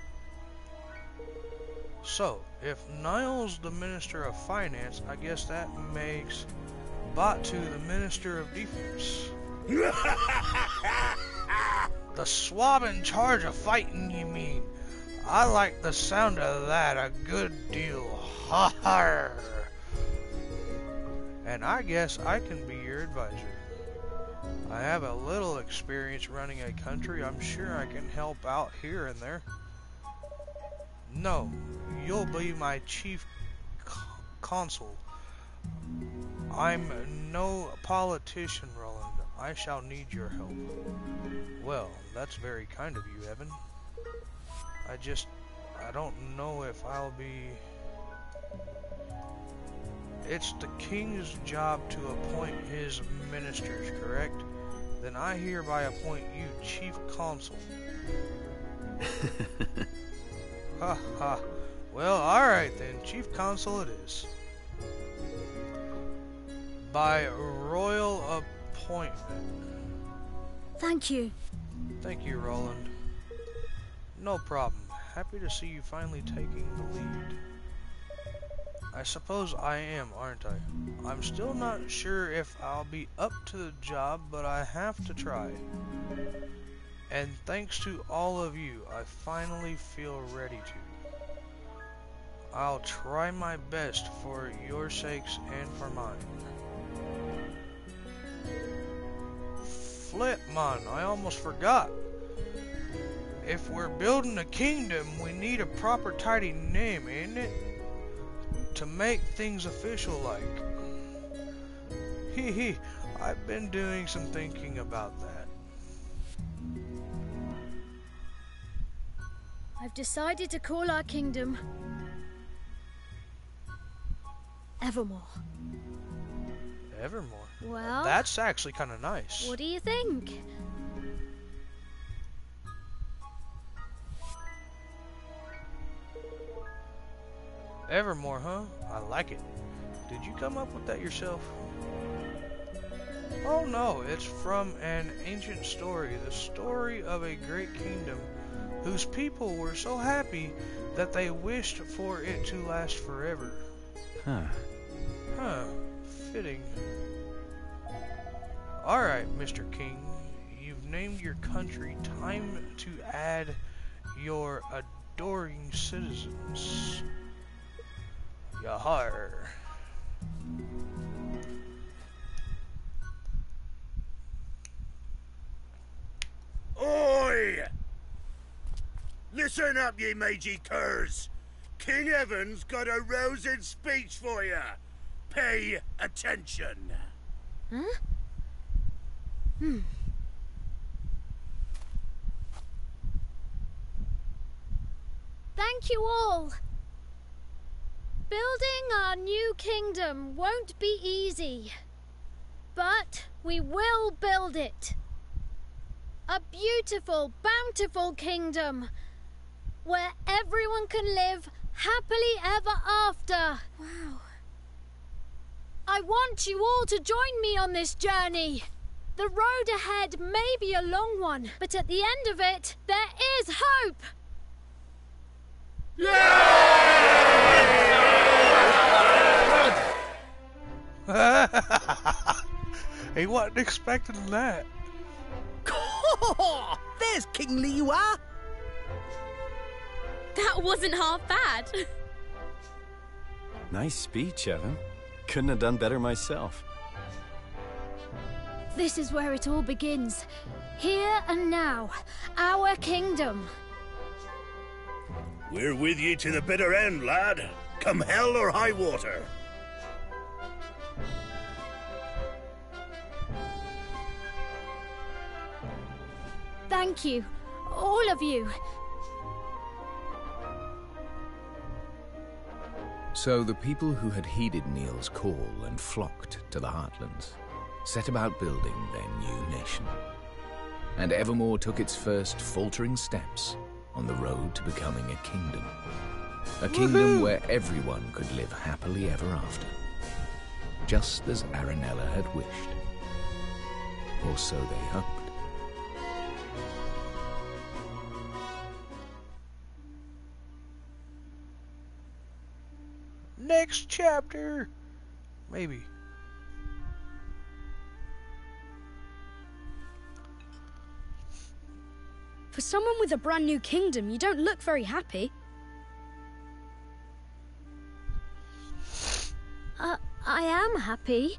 So, if Niall's the Minister of Finance, I guess that makes Batu the Minister of Defense. The swab in charge of fighting, you mean? I like the sound of that a good deal. Ha ha! And I guess I can be your advisor. I have a little experience running a country. I'm sure I can help out here and there. No, you'll be my chief consul. I'm no politician, Roland. I shall need your help. Well, that's very kind of you, Evan. I don't know if I'll be... It's the king's job to appoint his ministers, correct? Then I hereby appoint you chief consul. Ha ha. Well, alright then, chief consul it is. By royal appointment. Thank you. Thank you, Roland. No problem. Happy to see you finally taking the lead. I suppose I am, aren't I? I'm still not sure if I'll be up to the job, but I have to try. And thanks to all of you, I finally feel ready to. I'll try my best for your sakes and for mine. Flip, man, I almost forgot. If we're building a kingdom, we need a proper tidy name, ain't it? To make things official like. Hee hee, I've been doing some thinking about that. I've decided to call our kingdom Evermore. Evermore? Well, That's actually kind of nice. what do you think? Evermore, huh? I like it. Did you come up with that yourself? Oh no, it's from an ancient story, the story of a great kingdom whose people were so happy that they wished for it to last forever. Huh, fitting. Alright, Mr. King, you've named your country. Time to add your adoring citizens. Yahar. Oi! Listen up, ye mangy curs. King Evan's got a rousing speech for you. Pay attention. Huh? Thank you all. Building our new kingdom won't be easy, but we will build it. A beautiful, bountiful kingdom where everyone can live happily ever after. Wow. I want you all to join me on this journey. The road ahead may be a long one, but at the end of it, there is hope! He wasn't expecting that. There's King Liwa. That wasn't half bad. Nice speech, Evan. Couldn't have done better myself. This is where it all begins. Here and now, our kingdom. We're with you to the bitter end, lad. Come hell or high water. Thank you, all of you. So the people who had heeded Neil's call and flocked to the Heartlands set about building their new nation. And Evermore took its first faltering steps on the road to becoming a kingdom. A kingdom where everyone could live happily ever after. Just as Aranella had wished. Or so they hoped. Next chapter. Maybe. For someone with a brand new kingdom, you don't look very happy. I am happy,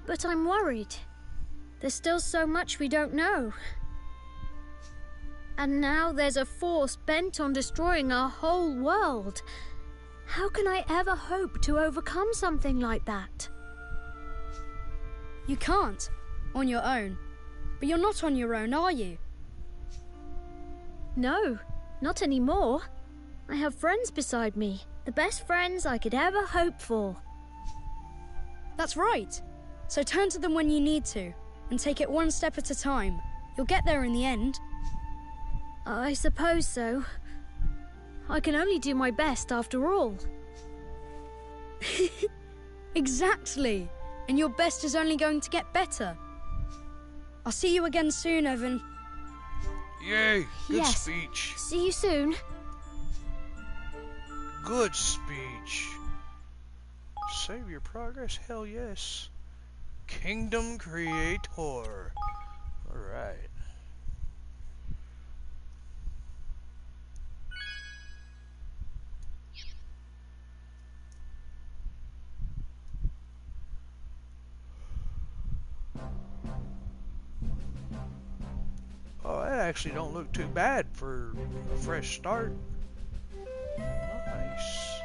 but I'm worried. There's still so much we don't know. And now there's a force bent on destroying our whole world. How can I ever hope to overcome something like that? You can't, on your own. But you're not on your own, are you? No, not anymore. I have friends beside me. The best friends I could ever hope for. That's right. So turn to them when you need to, and take it one step at a time. You'll get there in the end. I suppose so. I can only do my best after all. Exactly. And your best is only going to get better. I'll see you again soon, Evan. Yay! Good Yes. speech. See you soon. Good speech. Save your progress? Hell yes. Kingdom Creator. Alright. Oh, that actually don't look too bad for a fresh start. Nice.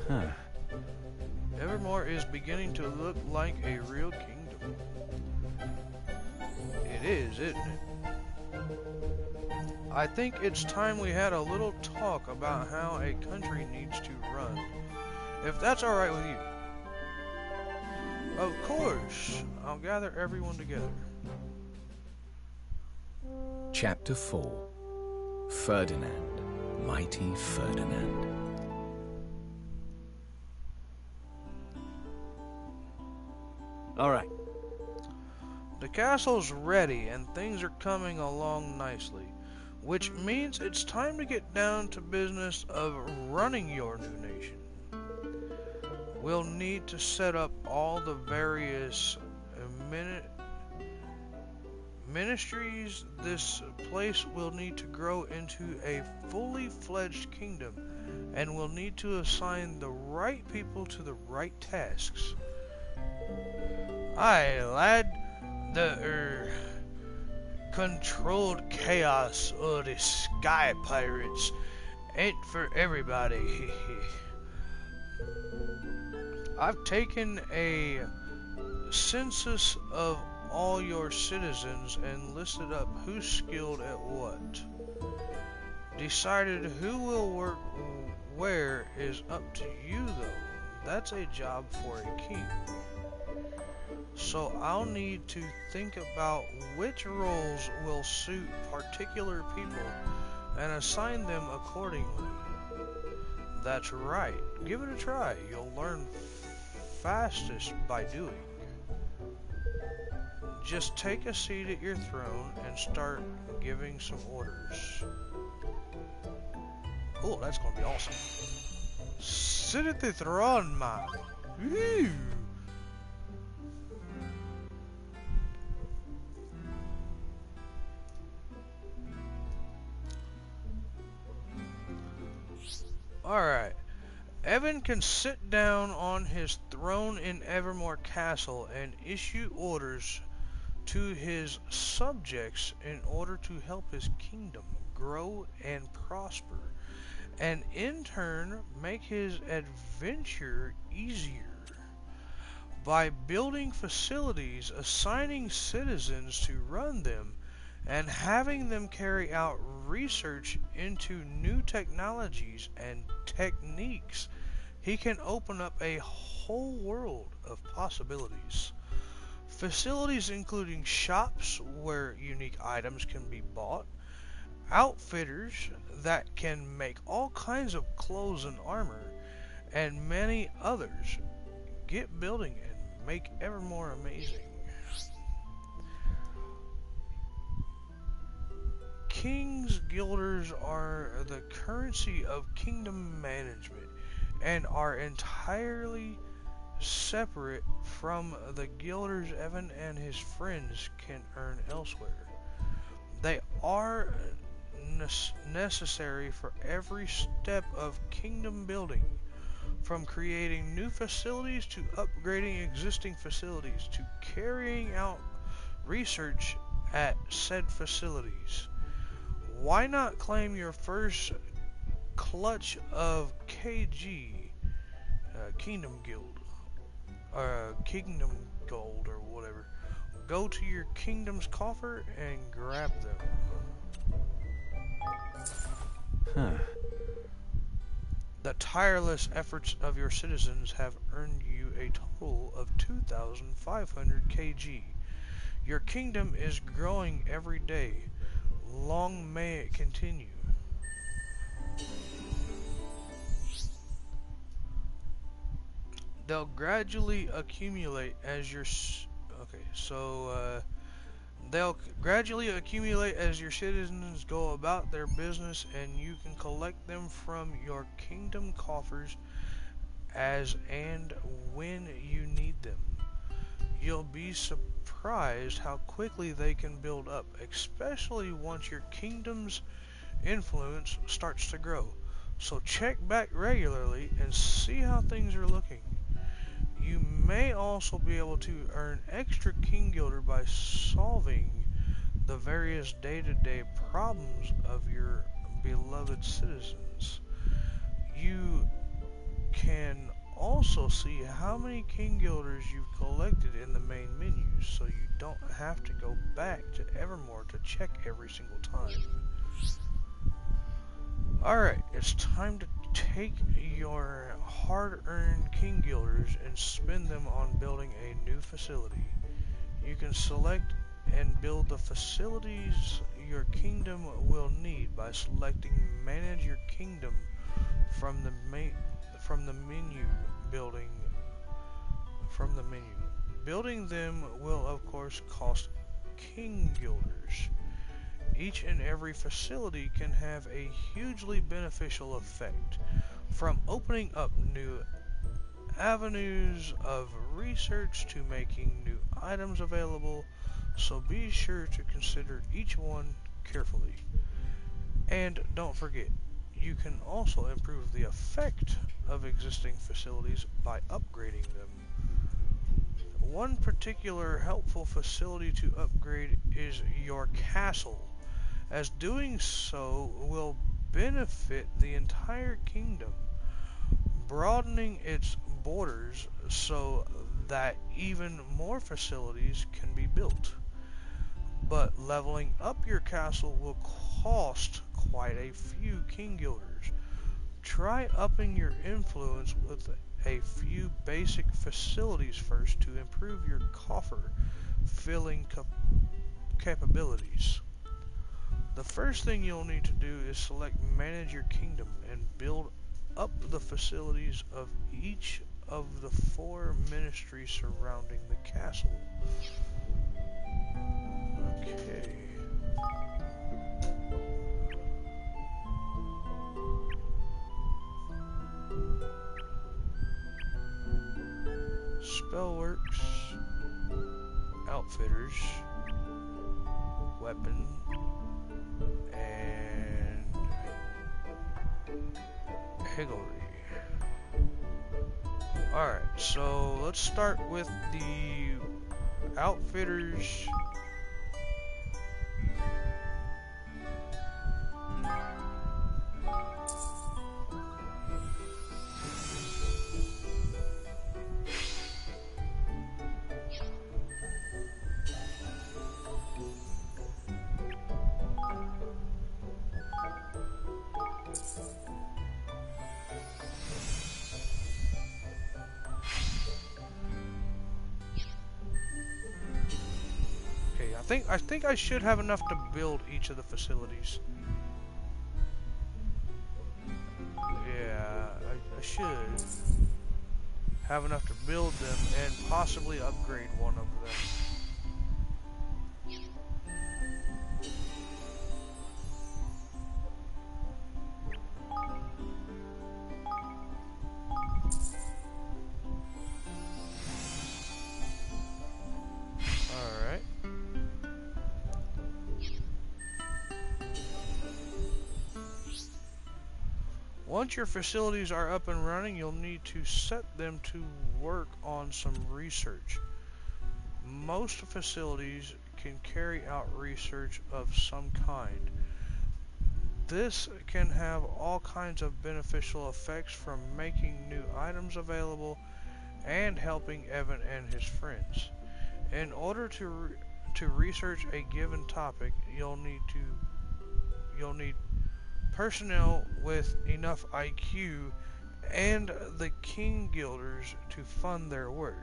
Huh. Evermore is beginning to look like a real kingdom. It is, isn't it? I think it's time we had a little talk about how a country needs to run. If that's alright with you. Of course. I'll gather everyone together. Chapter 4. Ferdinand, Mighty Ferdinand. All right. The castle's ready and things are coming along nicely, which means it's time to get down to business of running your new nation. We'll need to set up all the various ministries. This place will need to grow into a fully fledged kingdom, and we'll need to assign the right people to the right tasks. Aye, lad. The controlled chaos of the sky pirates ain't for everybody. I've taken a census of all your citizens and listed up who's skilled at what. Decided who will work where is up to you though. That's a job for a king. So I'll need to think about which roles will suit particular people and assign them accordingly. That's right. Give it a try. You'll learn fastest by doing. Just take a seat at your throne and start giving some orders. Oh, that's gonna be awesome. Sit at the throne, man. Woo! Alright. Evan can sit down on his throne in Evermore Castle and issue orders to his subjects in order to help his kingdom grow and prosper, and in turn make his adventure easier. By building facilities, assigning citizens to run them, and having them carry out research into new technologies and techniques, he can open up a whole world of possibilities. Facilities including shops where unique items can be bought, outfitters that can make all kinds of clothes and armor, and many others. Get building and make Evermore amazing. King's guilders are the currency of kingdom management and are entirely separate from the guilders Evan and his friends can earn elsewhere. They are necessary for every step of kingdom building, from creating new facilities to upgrading existing facilities to carrying out research at said facilities. Why not claim your first clutch of KG, Kingdom Guild, Kingdom Gold, or whatever? Go to your kingdom's coffer and grab them. Huh. The tireless efforts of your citizens have earned you a total of 2,500 KG. Your kingdom is growing every day. Long may it continue. They'll gradually accumulate as your they'll gradually accumulate as your citizens go about their business, and you can collect them from your kingdom coffers as and when you need them. You'll be surprised how quickly they can build up, especially once your kingdom's influence starts to grow. So check back regularly and see how things are looking. You may also be able to earn extra King Guilder by solving the various day-to-day problems of your beloved citizens. You can also see how many King Guilders you've collected in the main menu, so you don't have to go back to Evermore to check every single time. Alright, it's time to take your hard-earned King Guilders and spend them on building a new facility. You can select and build the facilities your kingdom will need by selecting Manage Your Kingdom from the menu. Building them will of course cost King Guilders. Each and every facility can have a hugely beneficial effect, from opening up new avenues of research to making new items available, so be sure to consider each one carefully. And don't forget, you can also improve the effect of existing facilities by upgrading them. One particular helpful facility to upgrade is your castle, as doing so will benefit the entire kingdom, broadening its borders so that even more facilities can be built. But leveling up your castle will cost quite a few King Guilders. Try upping your influence with a few basic facilities first to improve your coffer filling capabilities. The first thing you'll need to do is select Manage Your Kingdom and build up the facilities of each of the 4 ministries surrounding the castle. Okay. Spellworks, Outfitters, Weapon, and Higgledy. Alright, so let's start with the Outfitters. I think I should have enough to build each of the facilities. Yeah, I should have enough to build them and possibly upgrade one of them. Once your facilities are up and running, you'll need to set them to work on some research. Most facilities can carry out research of some kind. This can have all kinds of beneficial effects, from making new items available and helping Evan and his friends. In order to research a given topic, you'll need personnel with enough IQ and the King Guilders to fund their work.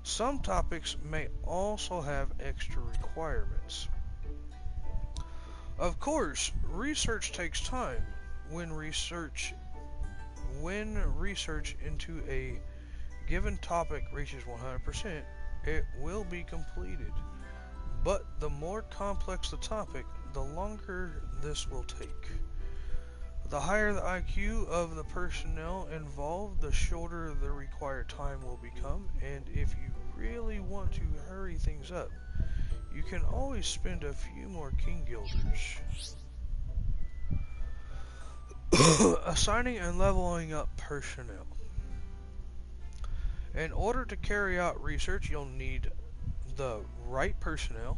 Some topics may also have extra requirements. Of course, research takes time. When research into a given topic reaches 100%, it will be completed. But the more complex the topic, the longer this will take. The higher the IQ of the personnel involved, the shorter the required time will become, and if you really want to hurry things up, you can always spend a few more King Guilders. Assigning and leveling up personnel. In order to carry out research, you'll need the right personnel.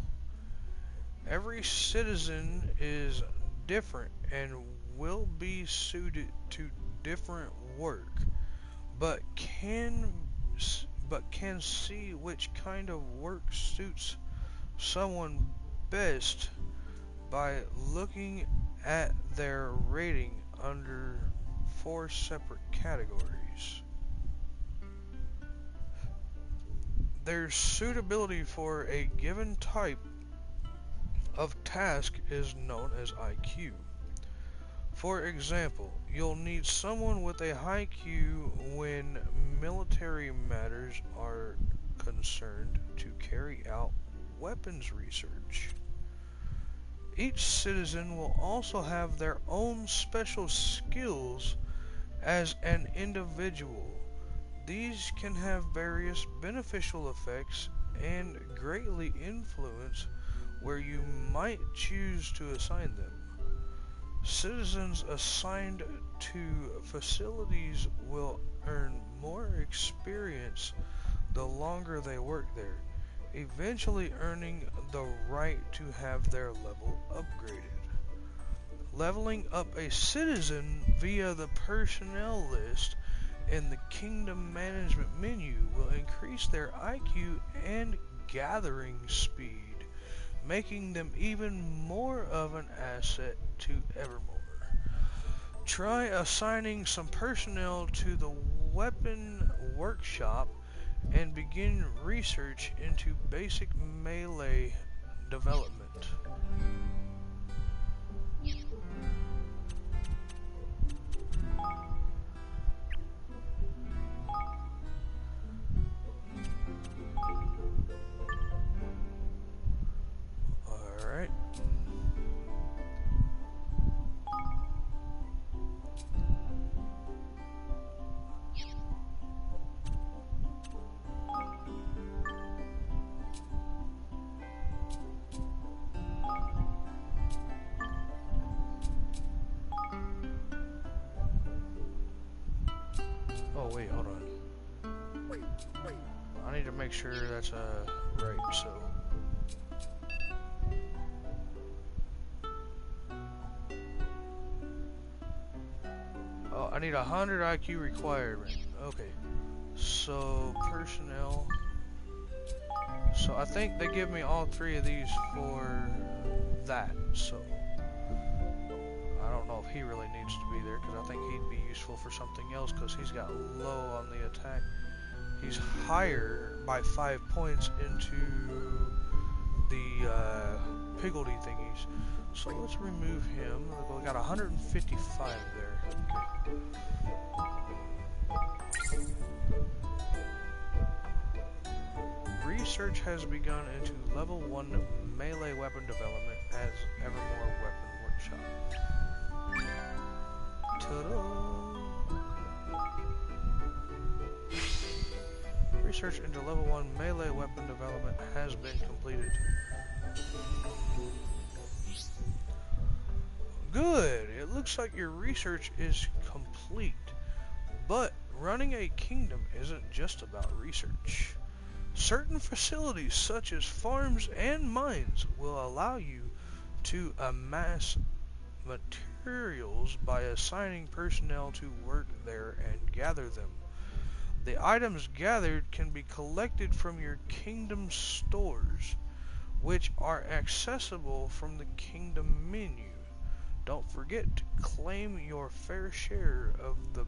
Every citizen is different and will be suited to different work, but can see which kind of work suits someone best by looking at their rating under 4 separate categories. Their suitability for a given type of task is known as IQ. For example, you'll need someone with a high IQ when military matters are concerned to carry out weapons research. Each citizen will also have their own special skills as an individual. These can have various beneficial effects and greatly influence where you might choose to assign them. Citizens assigned to facilities will earn more experience the longer they work there, eventually earning the right to have their level upgraded. Leveling up a citizen via the personnel list in the Kingdom Management menu will increase their IQ and gathering speed, making them even more of an asset to Evermore. Try assigning some personnel to the weapon workshop and begin research into basic melee development. Alright. Oh wait, hold on. I need to make sure that's right, so. Oh, I need 100 IQ requirement. Okay. So, personnel. So, I think they give me all 3 of these for that, so. I don't know if he really needs to be there, because I think he'd be useful for something else, because he's got low on the attack. He's higher by 5 points into the piggledy thingies. So let's remove him. We got 155 there. Okay. Research has begun into level 1 melee weapon development as Evermore Weapon Workshop. Ta-da! Research into level 1 melee weapon development has been completed. Good! It looks like your research is complete. But running a kingdom isn't just about research. Certain facilities such as farms and mines will allow you to amass materials by assigning personnel to work there and gather them. The items gathered can be collected from your kingdom stores, which are accessible from the kingdom menu. Don't forget to claim your fair share of the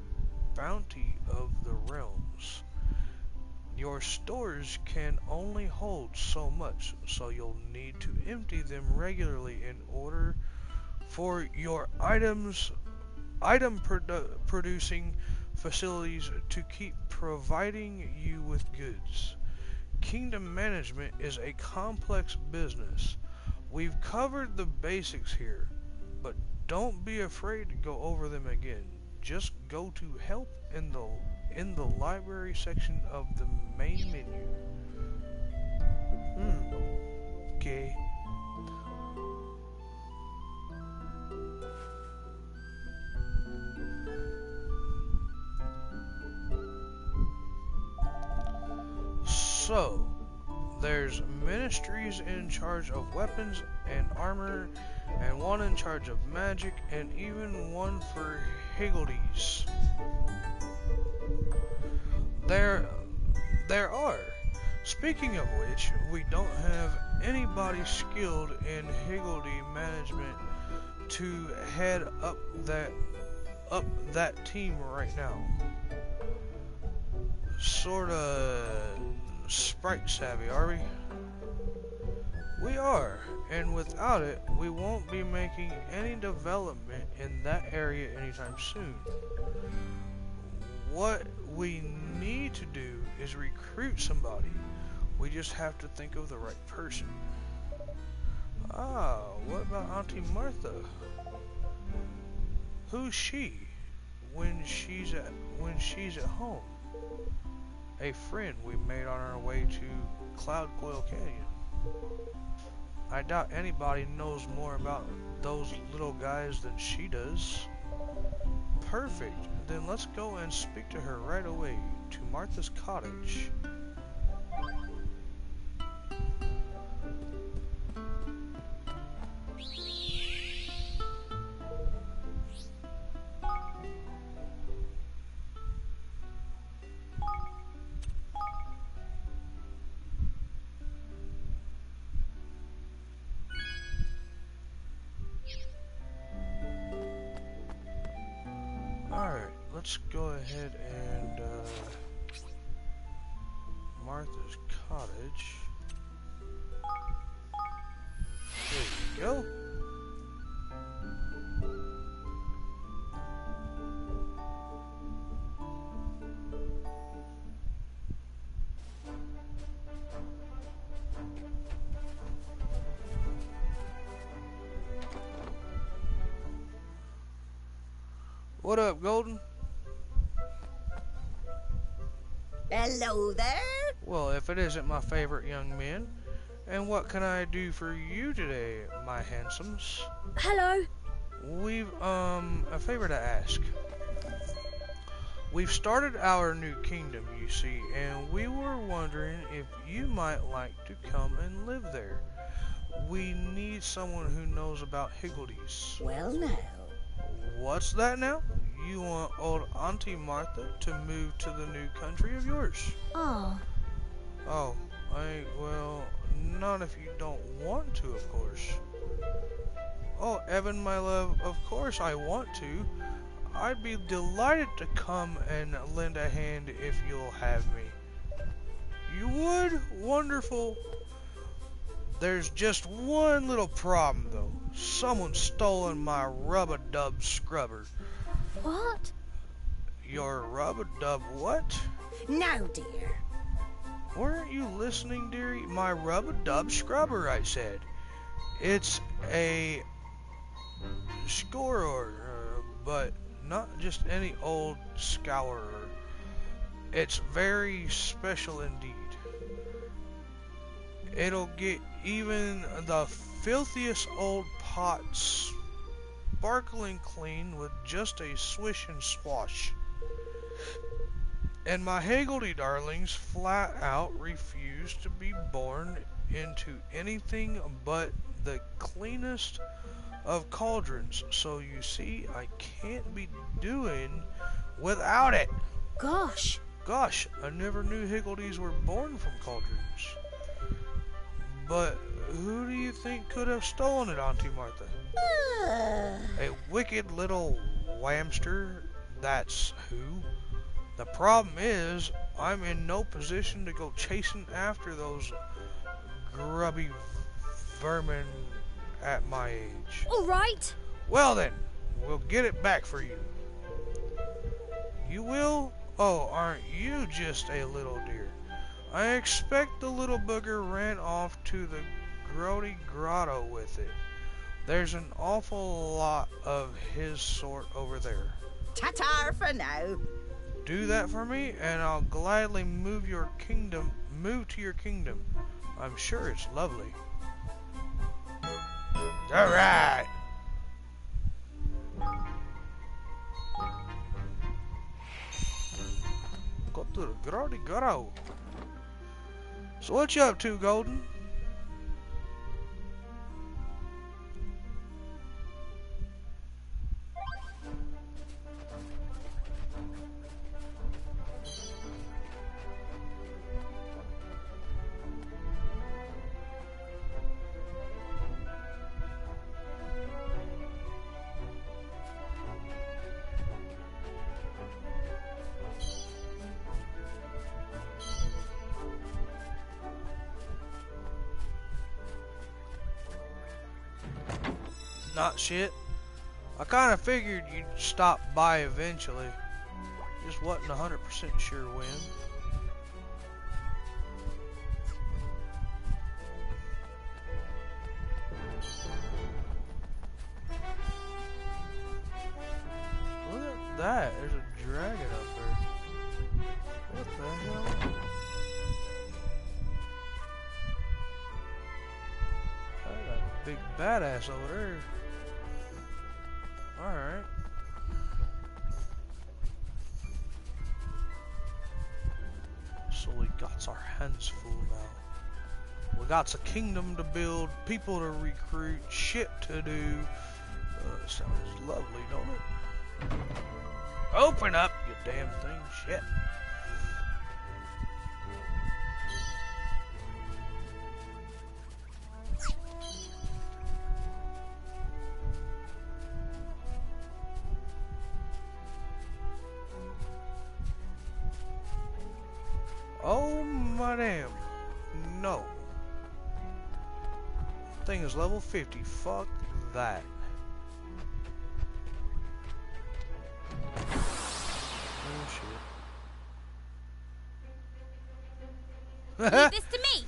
bounty of the realms. Your stores can only hold so much, so you'll need to empty them regularly in order for your producing facilities to keep providing you with goods. Kingdom management is a complex business. We've covered the basics here, but don't be afraid to go over them again. Just go to help in the library section of the main menu. Okay. So, there's ministries in charge of weapons and armor, and one in charge of magic, and even one for higgledies. There are. Speaking of which, we don't have anybody skilled in higgledy management to head up that team right now. Sorta sprite savvy, are we? We are, and without it, we won't be making any development in that area anytime soon. What we need to do is recruit somebody. We just have to think of the right person. Ah, what about Auntie Martha? Who's she when she's at home? A friend we made on our way to Cloud Coil Canyon. I doubt anybody knows more about those little guys than she does. Perfect. Then let's go and speak to her right away, to Martha's cottage. let's go ahead and Martha's cottage. There you go. What up, Golden? Hello there. Well, if it isn't my favorite young men, and what can I do for you today, my handsomes? Hello. We've, a favor to ask. We've started our new kingdom, you see, and we were wondering if you might like to come and live there. We need someone who knows about higgledies. Well, now. What's that now? You want old Auntie Martha to move to the new country of yours? Oh. Oh, well, not if you don't want to, of course. Oh, Evan, my love, of course I want to. I'd be delighted to come and lend a hand if you'll have me. You would? Wonderful. There's just one little problem, though. Someone's stolen my rub-a-dub scrubber. What? Your rub-a-dub what? No, dear. Weren't you listening, dearie? My rub-a-dub scrubber, I said. It's a scourer, but not just any old scourer. It's very special indeed. It'll get even the filthiest old pots sparkling clean with just a swish and swash. And my higgledy darlings flat out refuse to be born into anything but the cleanest of cauldrons. So you see, I can't be doing without it. Gosh. Gosh, I never knew higgledies were born from cauldrons. But who do you think could have stolen it, Auntie Martha? A wicked little whamster, that's who. The problem is, I'm in no position to go chasing after those grubby vermin at my age. All right. Well then, we'll get it back for you. You will? Oh, aren't you just a little dear? I expect the little booger ran off to the grody grotto with it. There's an awful lot of his sort over there. Ta-ta for now. Do that for me, and I'll gladly move to your kingdom. I'm sure it's lovely. All right. Go to the grody grotto. So what you up to, Golden? Not shit. I kind of figured you'd stop by eventually. Just wasn't 100% sure when. Look at that. There's a dragon up there. What the hell? I got a big badass over there. Alright. So we got our hands full now. We got a kingdom to build, people to recruit, shit to do. Sounds lovely, don't it? Open up, you damn thing, shit. Oh my damn. No. Thing is level 50. Fuck that. Oh shit. Leave this to me.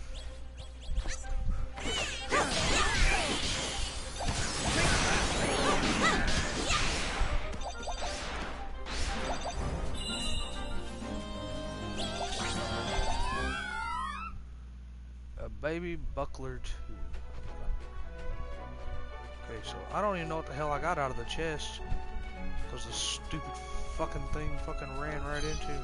A baby buckler too. Okay, so I don't even know what the hell I got out of the chest, because the stupid fucking thing fucking ran right into me.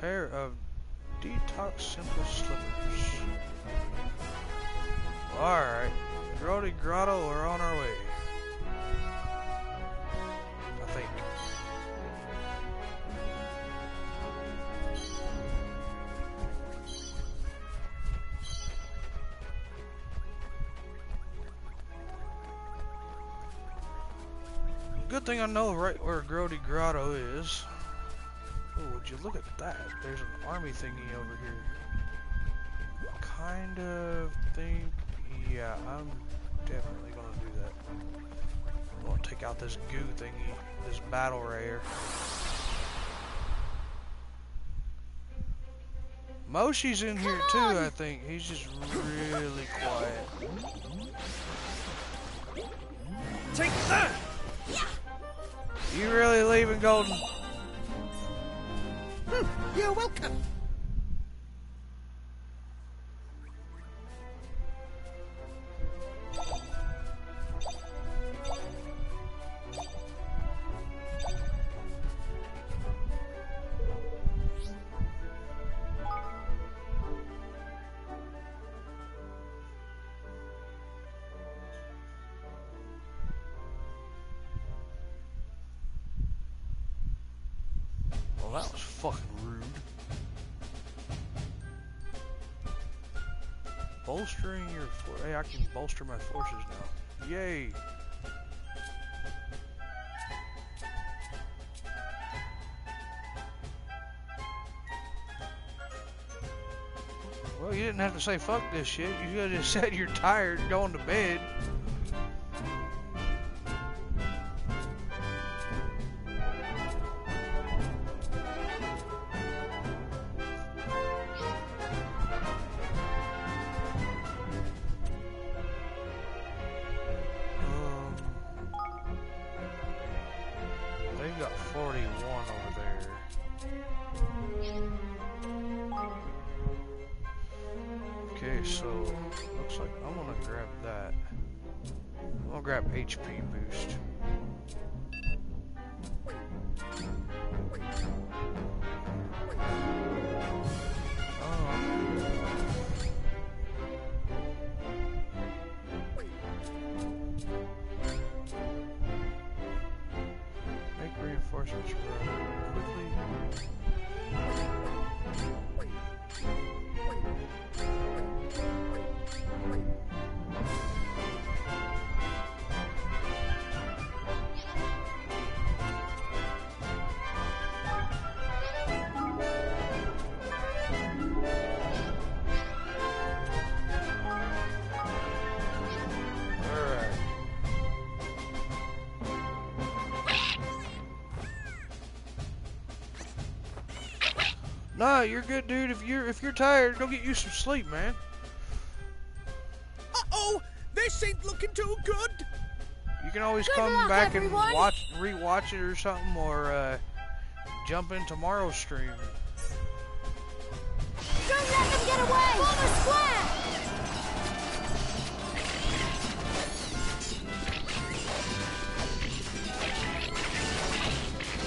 Pair of detox simple slippers. Alright, Grody Grotto, we're on our way. I think. Good thing I know right where Grody Grotto is. Oh, would you look at that? There's an army thingy over here. Kind of think, yeah, I'm definitely gonna do that. I'm gonna take out this goo thingy, this battle rayer. Moshi's in here too, I think. He's just really quiet. Take that! You really leaving, Golden? You're welcome. Well, that was fucking rude. Bolstering your hey, I can bolster my forces now. Yay! Well, you didn't have to say fuck this shit. You could have just said you're tired, going to bed. They've got 41 over there. Okay, so looks like I'm gonna grab that. I'm gonna grab HP boost. Make reinforcements run quickly. Nah, you're good, dude. If you're tired, go get you some sleep, man. Uh-oh! This ain't looking too good! You can always Good come luck, back everyone. and rewatch it or something, or jump in tomorrow's stream. Don't let them get away! Form a square!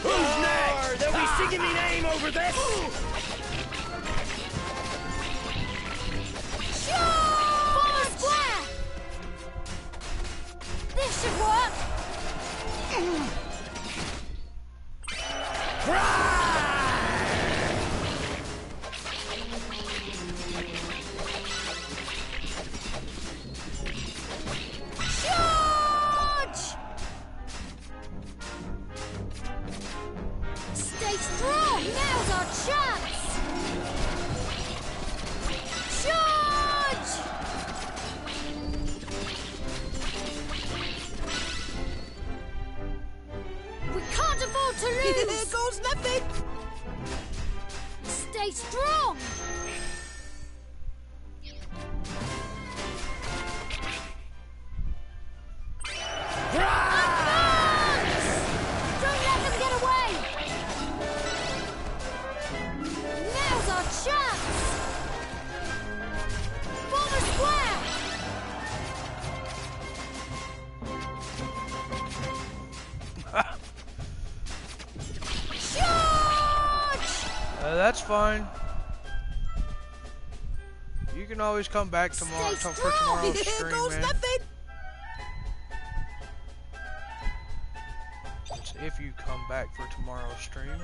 Who's next? They'll be singing me name over this! Form a square! This should work! Advance! Don't let them get away! Now's our chance! Form a square! Charge! That's fine. You can always come back tomorrow for tomorrow's Here stream, goes man. nothing. It's if you come back for tomorrow's stream.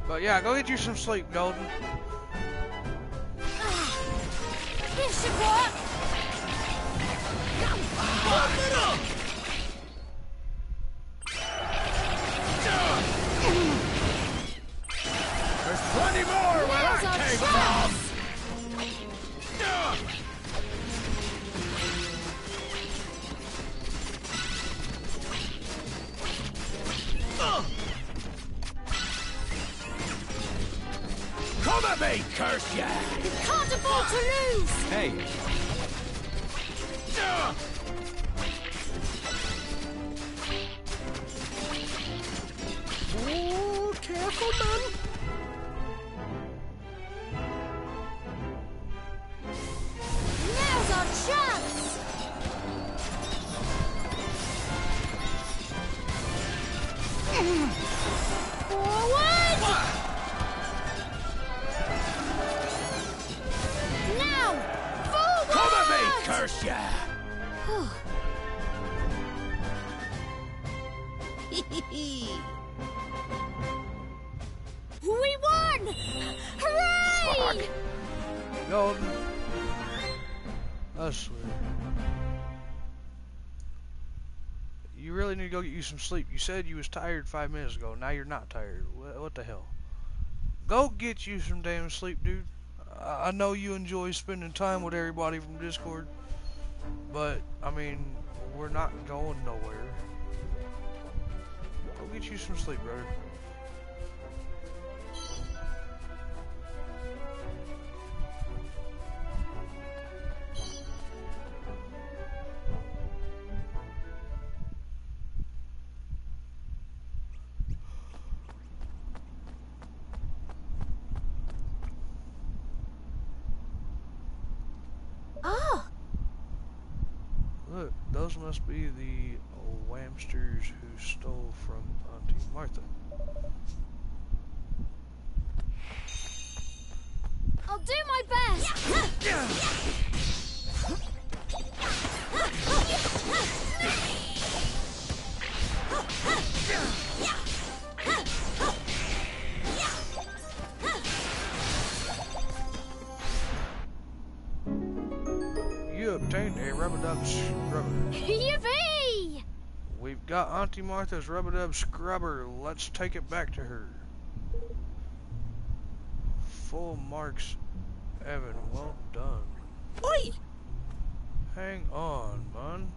But yeah, go get you some sleep, Golden. This should work! There's plenty more where Now's I our came chance! Come at me, curse ya! You can't afford to lose! Hey, Oh, careful, man. Now's our chance! Forward! Now! Forward! Come at me, curse ya! We won! Hooray! Golden. That's sweet. You really need to go get you some sleep. You said you was tired 5 minutes ago. Now you're not tired. What the hell? Go get you some damn sleep, dude. I know you enjoy spending time with everybody from Discord, but I mean, we're not going nowhere. Go get you some sleep, brother. Oh, Look, those must be the whamsters who stole from Auntie Martha. I'll do my best! You obtained a rub-a-dub scrubber. Yippee! We've got Auntie Martha's rub-a-dub scrubber. Let's take it back to her. Full marks, Evan. Well done. Oi! Hang on, man.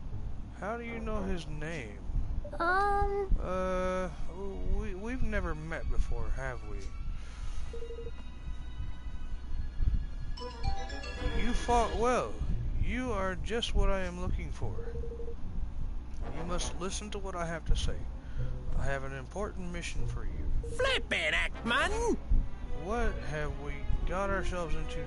How do you know his name? We've never met before, have we? You fought well. You are just what I am looking for. You must listen to what I have to say. I have an important mission for you. Flippin' act, man! What have we got ourselves into now?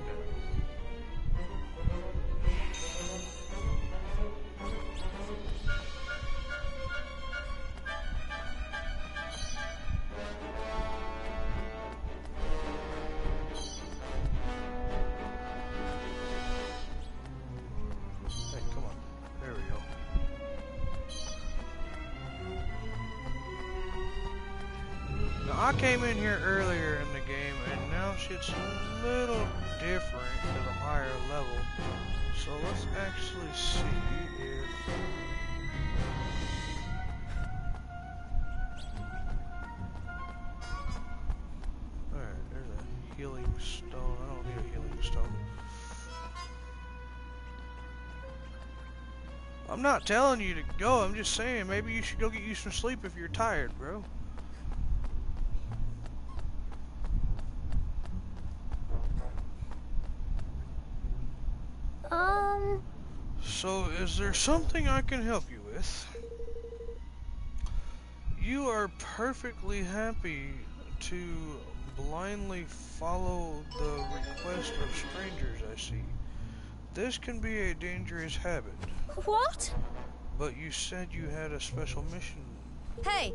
Hey, come on. There we go. Now, I came in here earlier in the game, and now shit's a little different at a higher level. So let's actually see if... Alright, there's a healing stone. I don't need a healing stone. I'm not telling you to go, I'm just saying maybe you should go get you some sleep if you're tired, bro. So, is there something I can help you with? You are perfectly happy to blindly follow the request of strangers, I see. This can be a dangerous habit. What? But you said you had a special mission. Hey!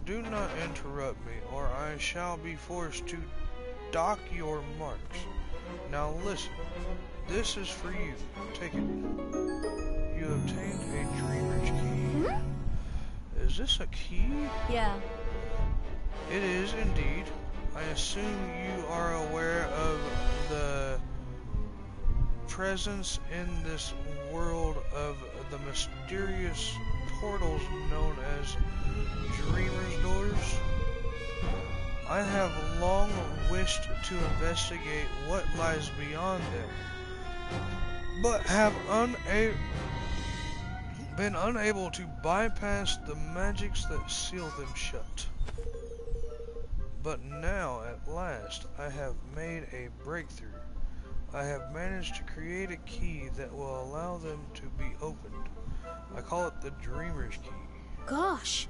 Do not interrupt me, or I shall be forced to dock your marks. Now listen, this is for you. Take it. You obtained a dreamer's key. Hmm? Is this a key? Yeah. It is indeed. I assume you are aware of the presence in this world of the mysterious portals known as Dreamer's Doors. I have long wished to investigate what lies beyond them, but have been unable to bypass the magics that seal them shut. But now, at last, I have made a breakthrough. I have managed to create a key that will allow them to be opened. I call it the Dreamer's Key. Gosh.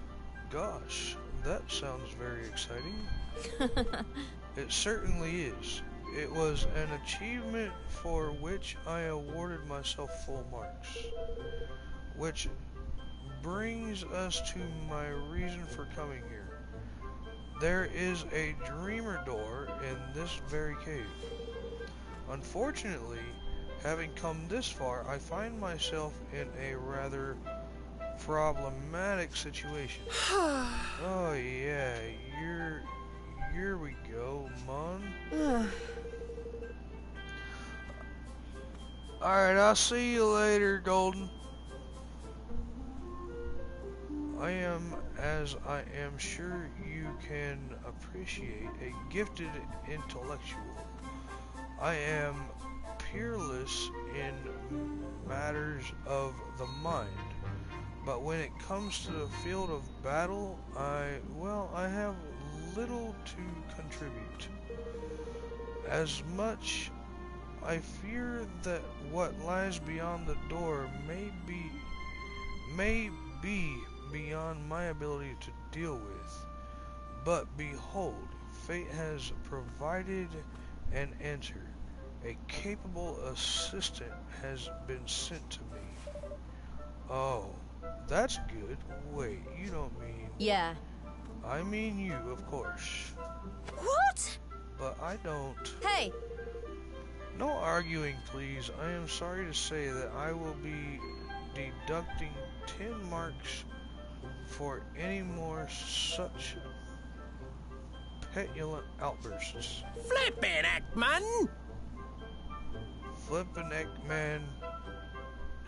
Gosh, that sounds very exciting. It certainly is. It was an achievement for which I awarded myself full marks. Which brings us to my reason for coming here. There is a dreamer door in this very cave. Unfortunately, having come this far, I find myself in a rather problematic situation. Oh yeah, here we go, Mon. Alright, I'll see you later, Golden. I am, as I am sure you can appreciate, a gifted intellectual. I am peerless in matters of the mind, but when it comes to the field of battle, I have little to contribute. As much, I fear that what lies beyond the door may be beyond my ability to deal with. But behold, fate has provided an answer. A capable assistant has been sent to me. Oh, that's good. Wait, you don't mean... Yeah. I mean you, of course. What? But I don't... Hey! No arguing, please. I am sorry to say that I will be deducting 10 marks for any more such petulant outbursts. Flippin' heck, man! Flippin' heck, man.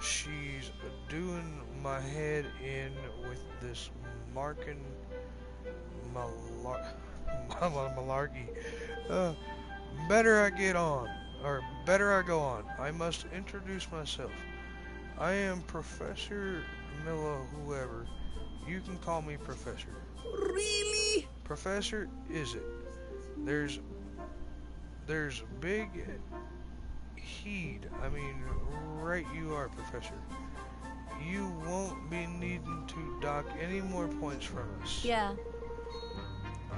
She's doing my head in with this malarkey. Better I go on. I must introduce myself. I am Professor Milla whoever. You can call me Professor. Really? Professor, is it? There's big heed. I mean, right you are, Professor. You won't be needing to dock any more points from us. Yeah.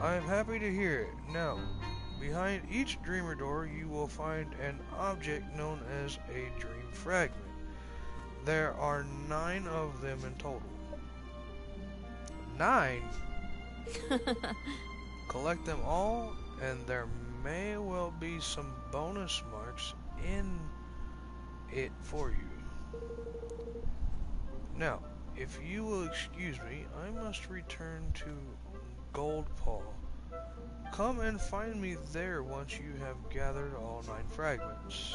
I'm happy to hear it. Now, behind each dreamer door, you will find an object known as a dream fragment. There are 9 of them in total. 9? Collect them all, and there may well be some bonus marks in it for you. Now, if you will excuse me, I must return to Gold Paw. Come and find me there once you have gathered all 9 fragments.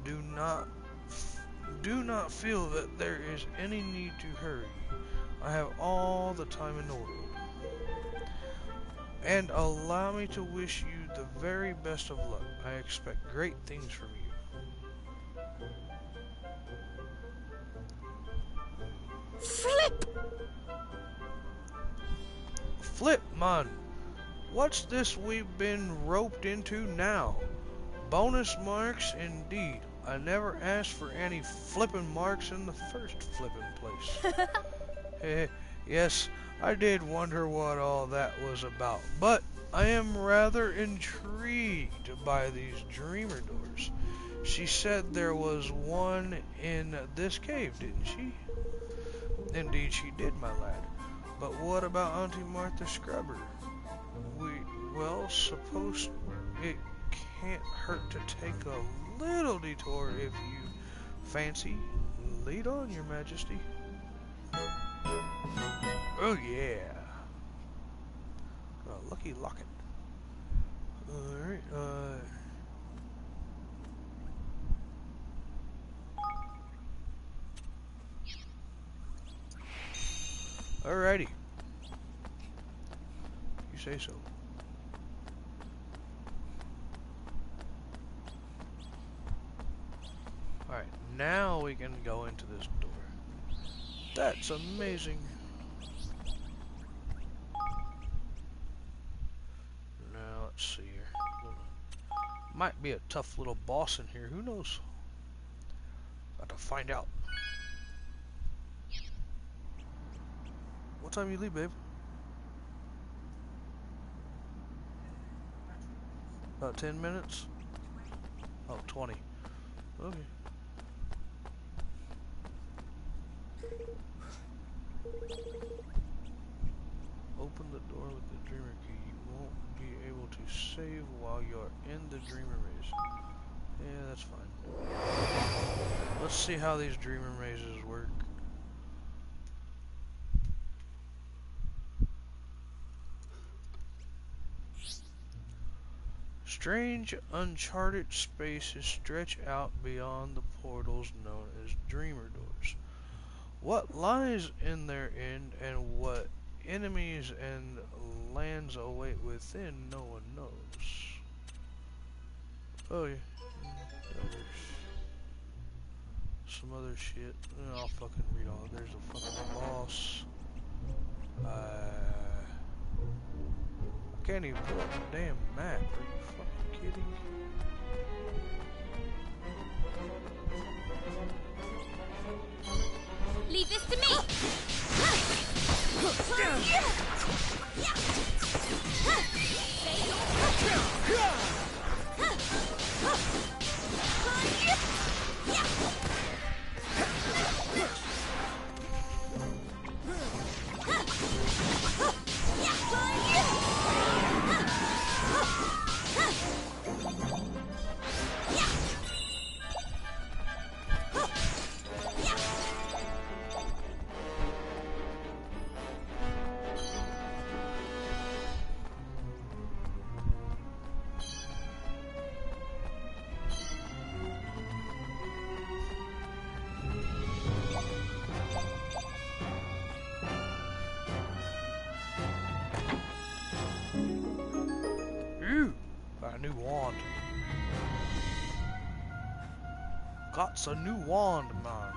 Do not feel that there is any need to hurry. I have all the time in the world. And allow me to wish you the very best of luck. I expect great things from you. Flip, man. What's this we've been roped into now? Bonus marks indeed. I never asked for any flippin' marks in the first flippin' place. Yes, I did wonder what all that was about, but I am rather intrigued by these dreamer doors. She said there was one in this cave, didn't she? Indeed she did, my lad. But what about Auntie Martha Scrubber? Well, suppose it can't hurt to take a little detour if you fancy. Lead on, Your Majesty. Oh yeah. A lucky locket. Alright, alrighty. You say so. Alright, now we can go into this door. That's amazing. Now, let's see here. Might be a tough little boss in here, who knows? Got to find out. What time you leave, babe? About 10 minutes? Oh, 20. Okay. Open the door with the dreamer key. You won't be able to save while you're in the dreamer maze. Yeah, that's fine. Let's see how these dreamer mazes work. Strange, uncharted spaces stretch out beyond the portals known as dreamer doors. What lies in their end and what enemies and lands await within, no one knows. Oh yeah. There's some other shit. I'll fucking read all. There's a fucking boss. I can't even pull up the damn map. Are you fucking kidding? Leave this to me! Got a new wand. Got a new wand, man.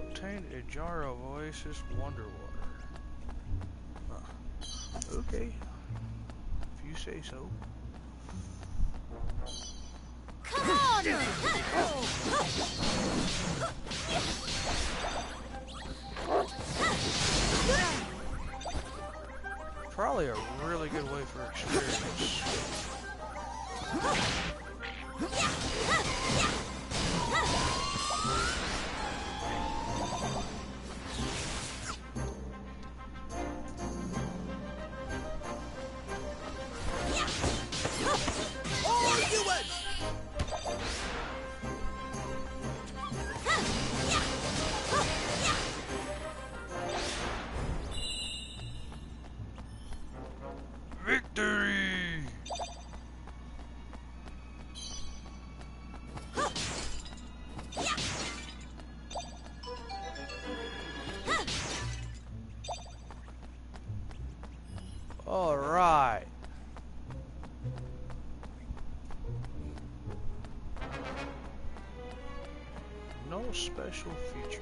Obtained a jar of Oasis Wonder Water. Okay. If you say so. Come on! Probably a really good way for experience. Victory! All right. No special features.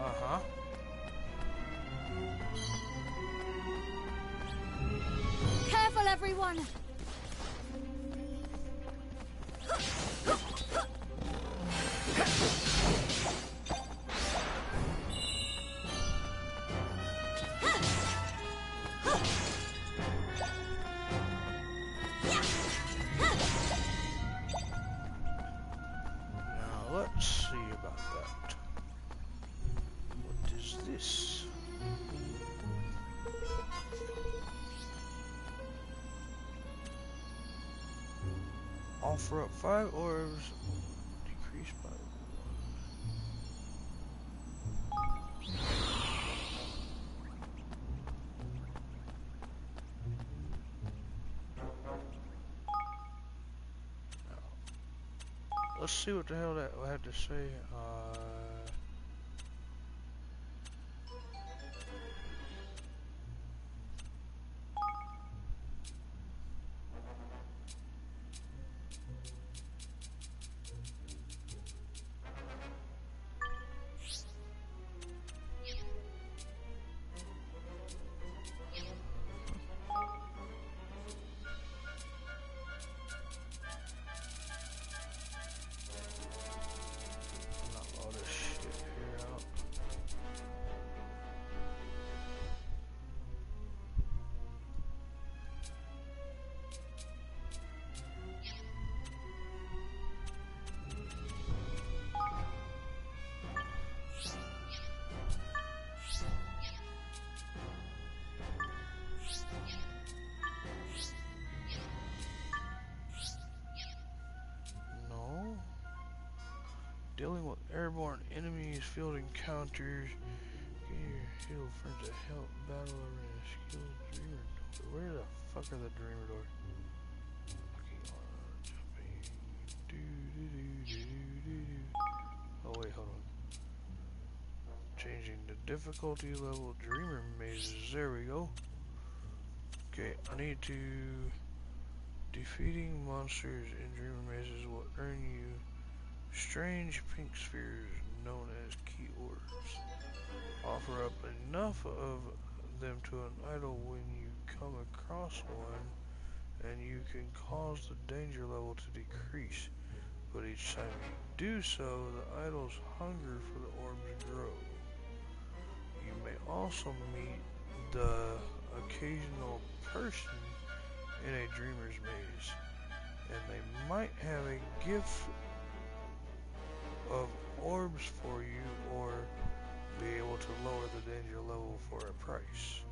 Uh-huh. Careful, everyone! Now let's see about that. What is this? Offer up 5 orbs, decrease by 1. Let's see what the hell that had to say. Not all this shit here out. No. Dealing with airborne enemies, field encounters. Get your heal friends to help battle arena skills. Dreamer door. Where the fuck are the dreamer doors? Jumping. Oh wait, hold on. Changing the difficulty level. Dreamer mazes. There we go. Okay, I need to. Defeating monsters in dreamer mazes will earn you strange pink spheres known as key orbs. Offer up enough of them to an idol when you come across one, and you can cause the danger level to decrease. But each time you do so, the idol's hunger for the orbs grow. You may also meet the occasional person in a dreamer's maze, and they might have a gift of orbs for you, or be able to lower the danger level for a price.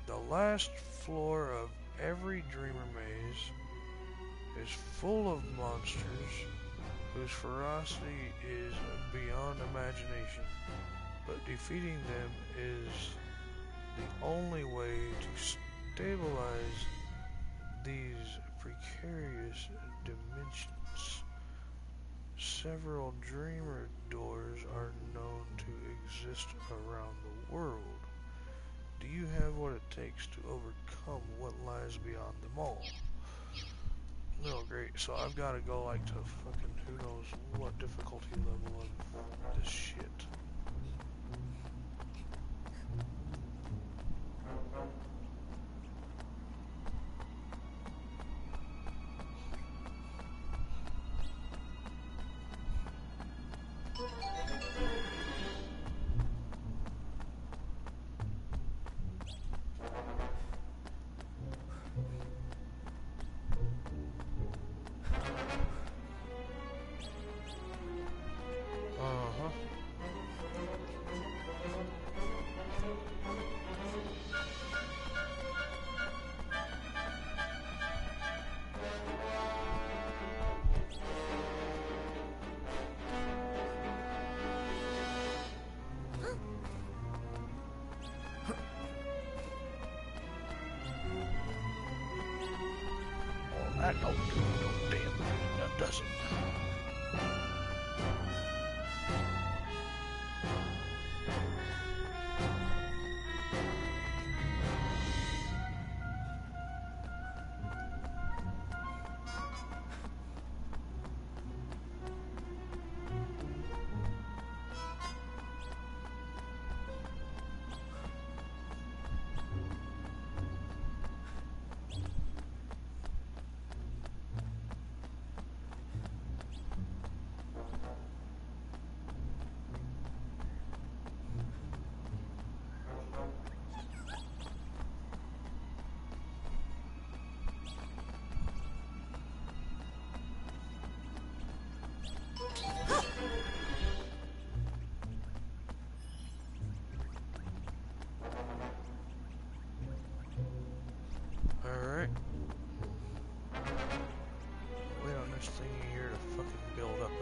The last floor of every dreamer maze is full of monsters whose ferocity is beyond imagination, but defeating them is the only way to stabilize these precarious dimensions. Several dreamer doors are known to exist around the world. Do you have what it takes to overcome what lies beyond them all? No, great. So I've got to go like to fucking who knows what difficulty level of this shit. That don't do no damn good, that doesn't.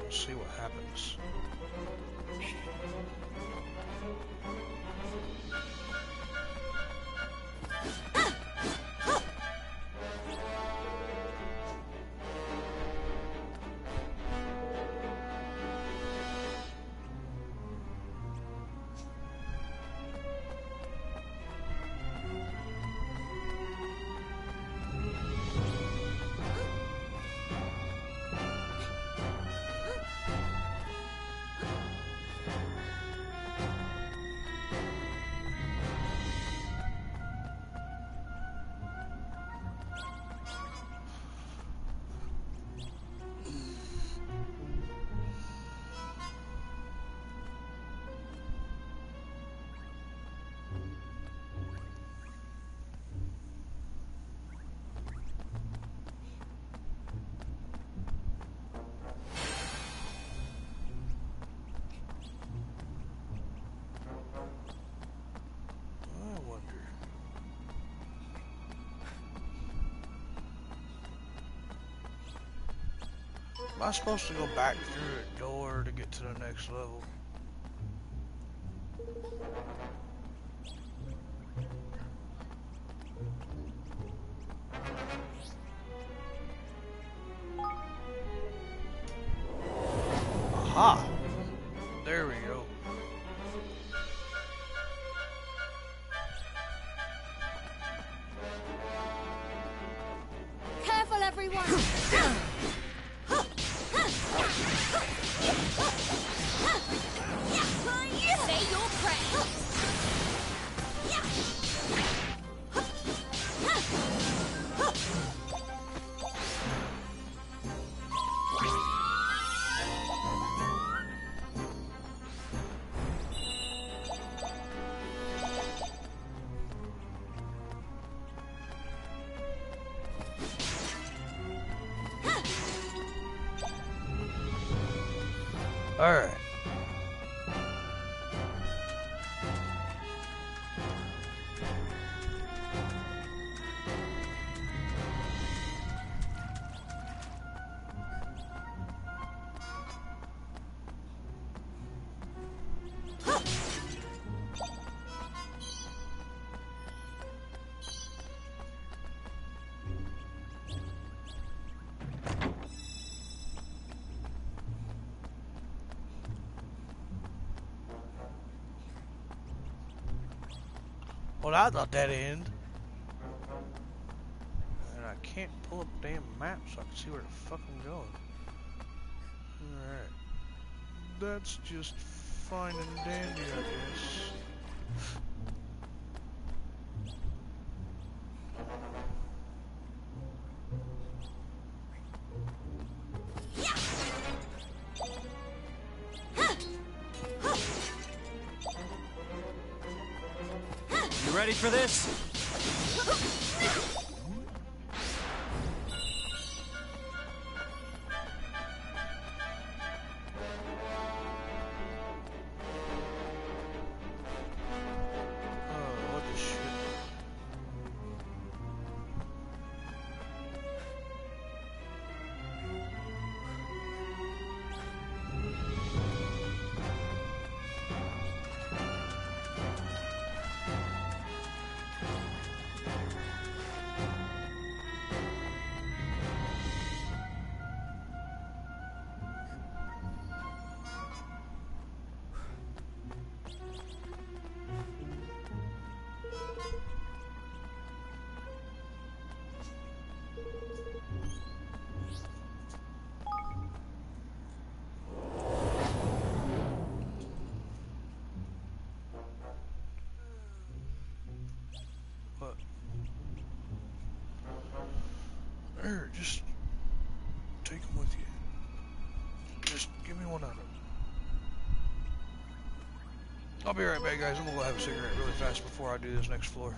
Let's see what happens. Am I supposed to go back through a door to get to the next level? Aha! There we go. Careful, everyone! Say your prayers! Alright. Well, that's a dead end. And I can't pull up the damn map so I can see where the fuck I'm going. Alright. That's just fine and dandy, I guess. You ready for this? Oh, what the shit. What? Here, just take them with you. Just give me one of them. I'll be right back, guys. I'm gonna go have a cigarette really fast before I do this next floor.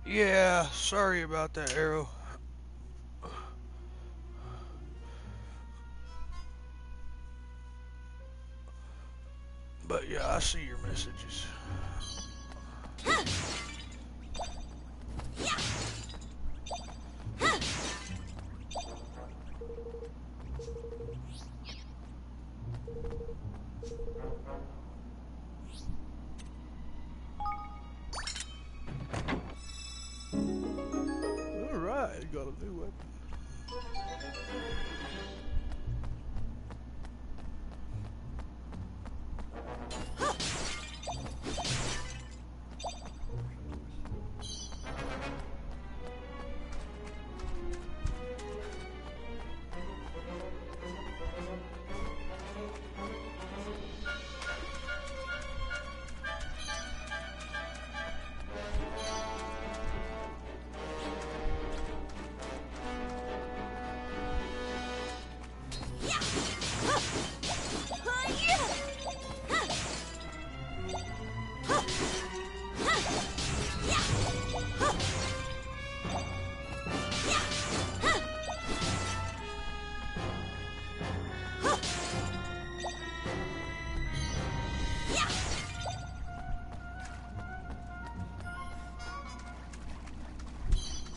Yeah, sorry about that, Arrow. But yeah, I see your messages. Alright, got a new weapon.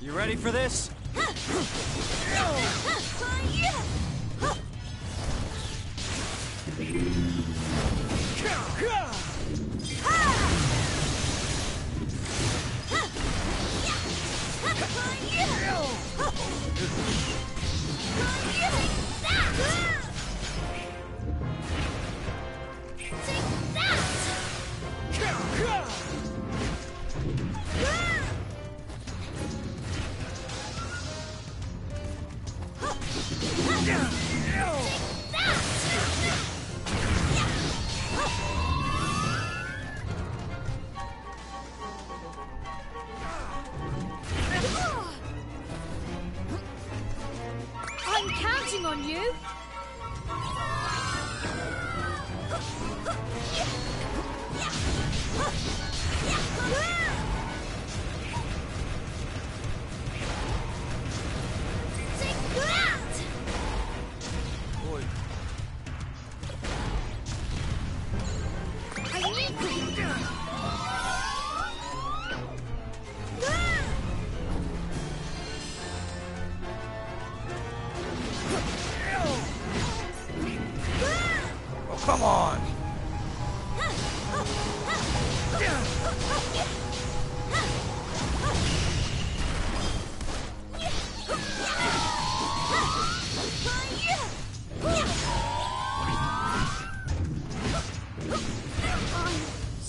You ready for this? I'm counting on you.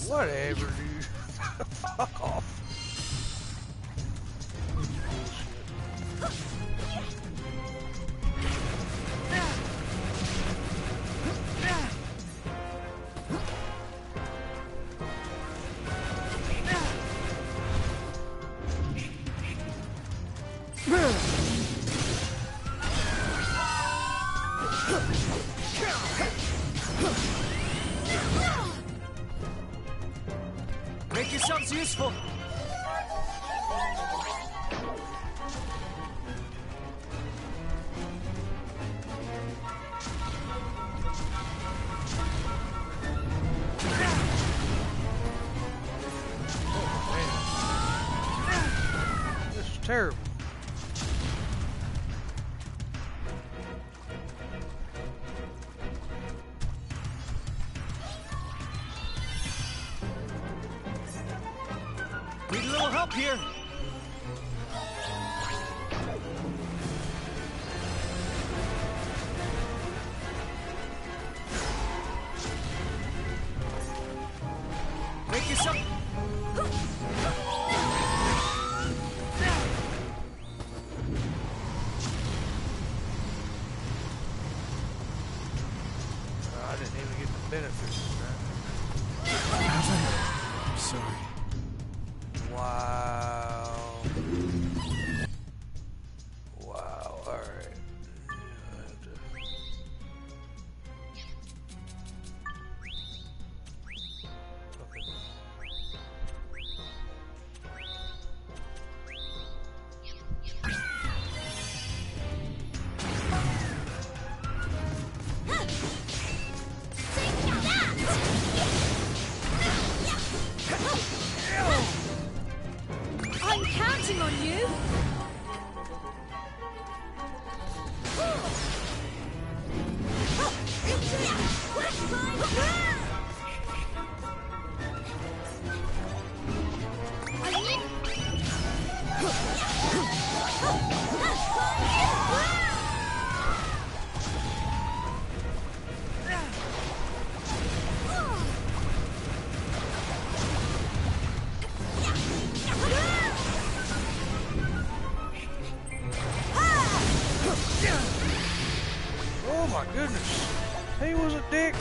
Whatever, dude. Fuck off. Make yourselves useful. This is terrible. Need a little help here. Make yourself... I didn't even get the benefits of that. I'm sorry. Wow. Wow, alright. I'm counting on you. Oh my goodness. He was a dick.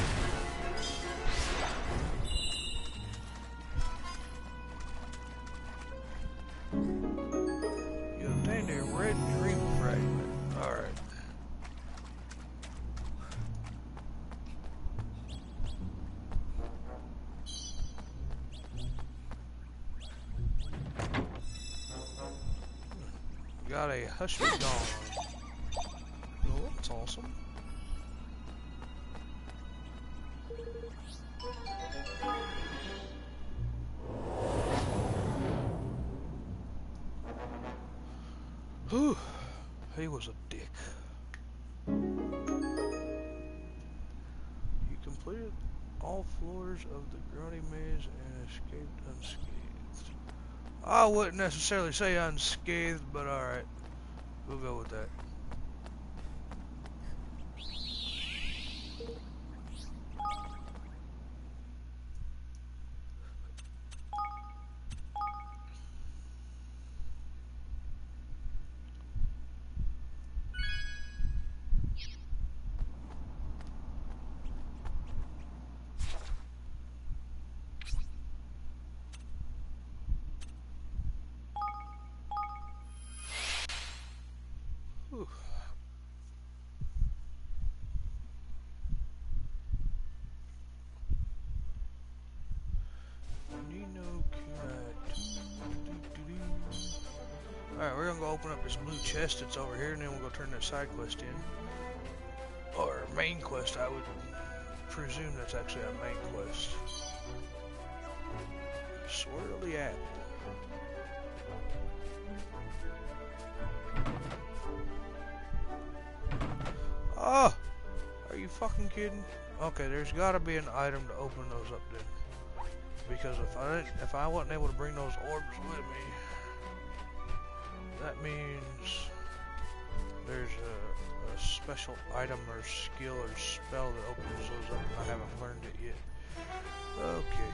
You obtained a red dream fragment. Alright. Got a Hush Me Gone. Oh, that's awesome. Whew, he was a dick. You completed all floors of the grotty maze and escaped unscathed. I wouldn't necessarily say unscathed, but alright. We'll go with that. Whew. Alright, we're gonna go open up this blue chest that's over here, and then we'll go turn that side quest in. Or main quest, I would presume that's actually a main quest. Swirly apple. Oh! Are you fucking kidding? Okay, there's gotta be an item to open those up then. because if I wasn't able to bring those orbs with me, that means there's a special item or skill or spell that opens those up, and I haven't learned it yet. Okay,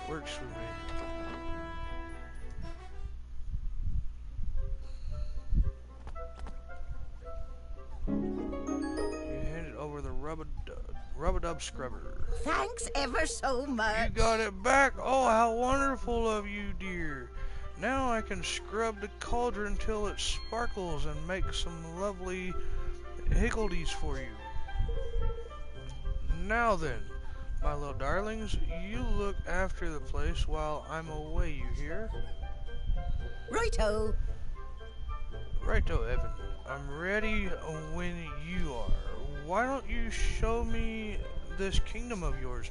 works with me. You handed over the rub-a-dub scrubber. Thanks ever so much. You got it back? Oh, how wonderful of you, dear. Now I can scrub the cauldron till it sparkles and make some lovely higgledies for you. Now then, my little darlings, you look after the place while I'm away, you hear? Righto. Righto, Evan. I'm ready when you are. Why don't you show me this kingdom of yours,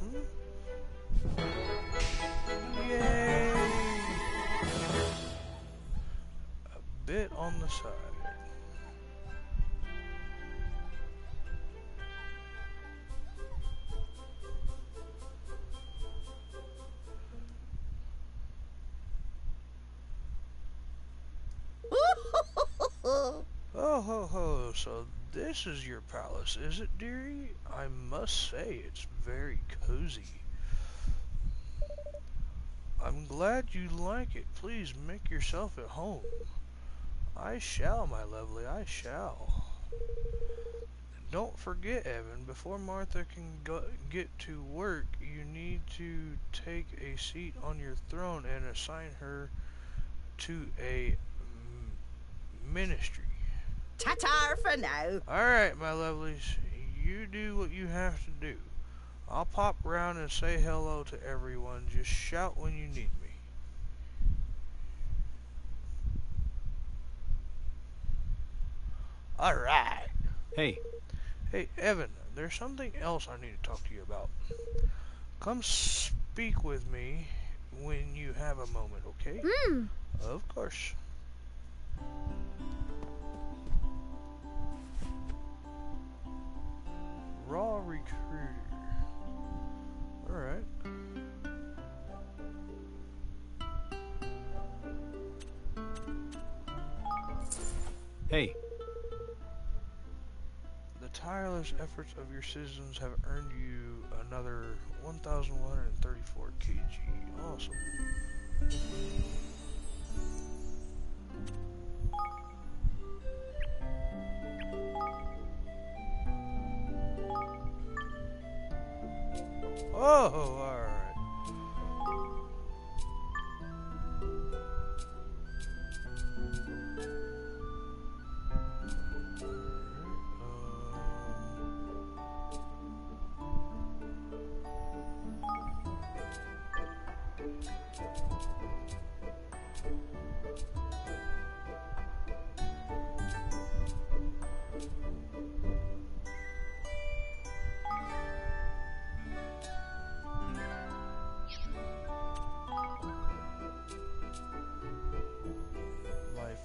Yay! A bit on the side. Oh ho ho, so this is your palace, is it, dearie? I must say it's very cozy. I'm glad you like it. Please make yourself at home. I shall, my lovely, I shall. Don't forget, Evan, before Martha can get to work, you need to take a seat on your throne and assign her to a ministry. Ta-ta for now. Alright, my lovelies, you do what you have to do. I'll pop round and say hello to everyone. Just shout when you need me. Alright. Hey. Hey, Evan, there's something else I need to talk to you about. Come speak with me when you have a moment, okay? Of course. Raw recruiter. Alright. Hey. The tireless efforts of your citizens have earned you another 1,134 kg. Awesome. Oh, alright.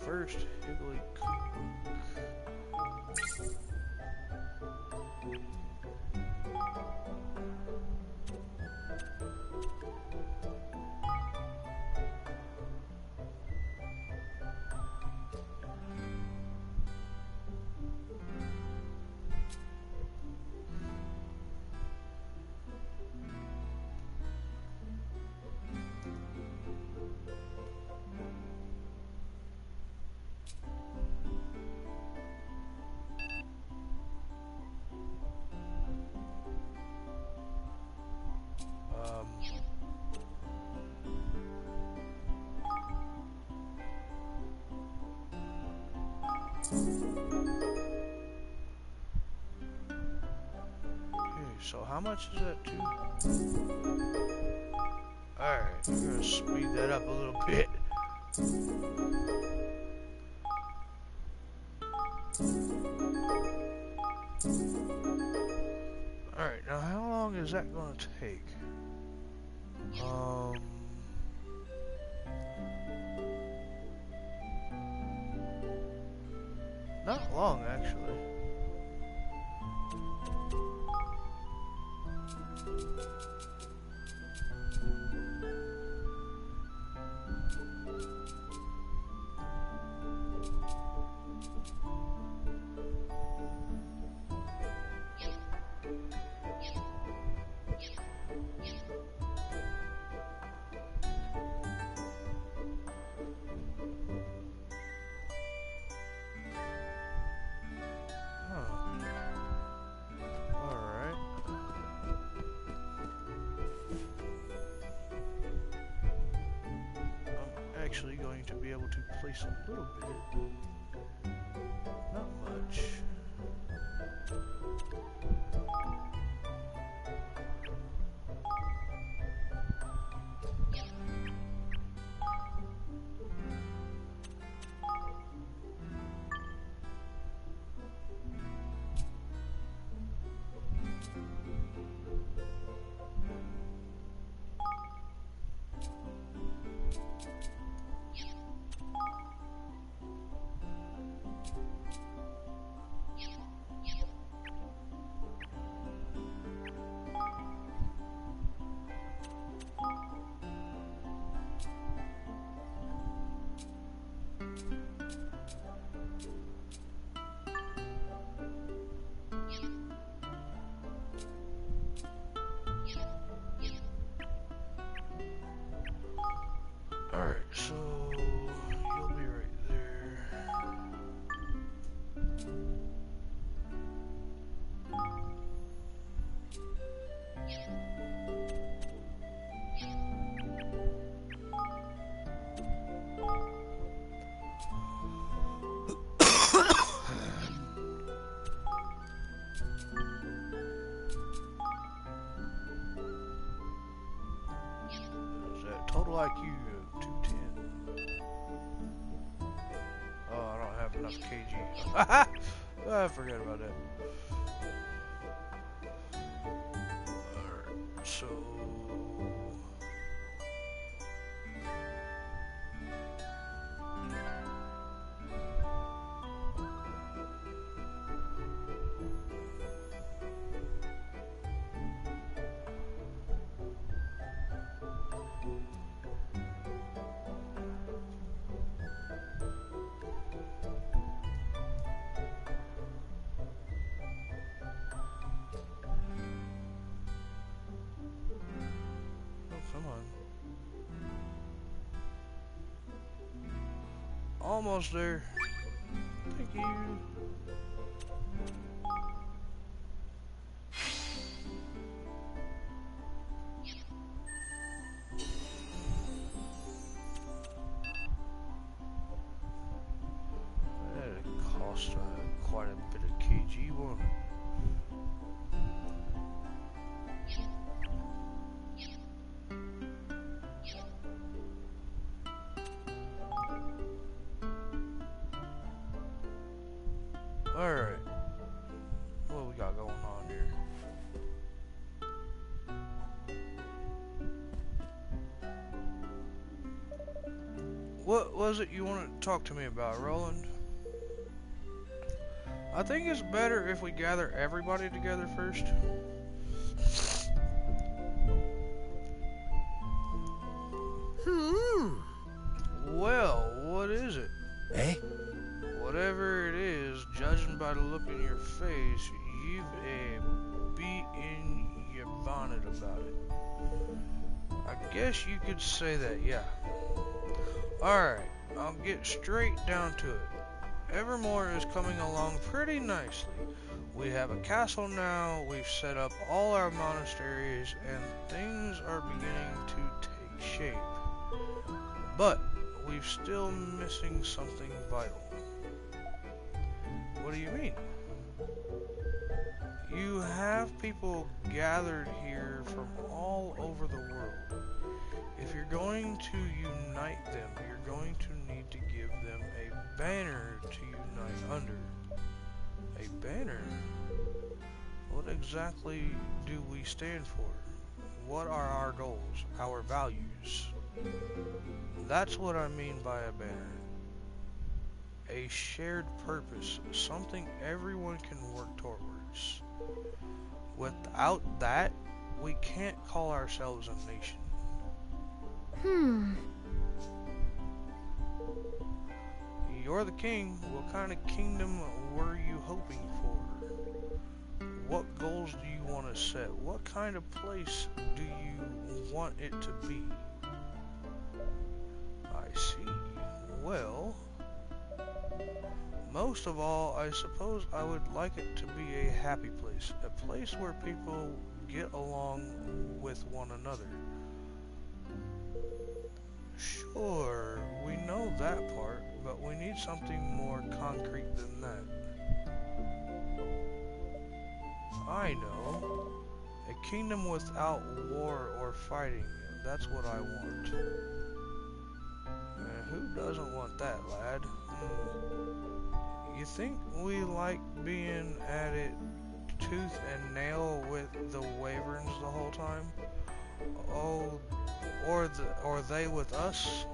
First higgly So how much is that too? Alright, we're gonna speed that up a little bit. Alright, now how long is that gonna take? Not long, actually. actually going to be able to place a little bit. Not much. Alright, so you'll be right there. Is that total IQ 210? Oh, I don't have enough kg. I forgot about that. Alright, so come on. Almost there. Thank you. That cost quite a bit of kg, won't it? Alright. What we got going on here? What was it you wanted to talk to me about, Roland? I think it's better if we gather everybody together first. Well, what is it? Eh? Whatever it is, judging by the look in your face, you've a bee in your bonnet about it. I guess you could say that, yeah. Alright, I'll get straight down to it. Evermore is coming along pretty nicely. We have a castle now, we've set up all our monasteries, and things are beginning to take shape. But we're still missing something vital. What do you mean? You have people gathered here from all over the world. If you're going to unite them, you're going to need to give them a banner to unite under. A banner? What exactly do we stand for? What are our goals, our values? That's what I mean by a banner. A shared purpose, something everyone can work towards. Without that, we can't call ourselves a nation. You're the king. What kind of kingdom were you hoping for? What goals do you want to set? What kind of place do you want it to be? I see. Well, most of all, I suppose I would like it to be a happy place. A place where people get along with one another. Sure, we know that part, but we need something more concrete than that. I know. A kingdom without war or fighting. That's what I want. Who doesn't want that, lad? You think we like being at it tooth and nail with the Wyverns the whole time? Oh, or they with us?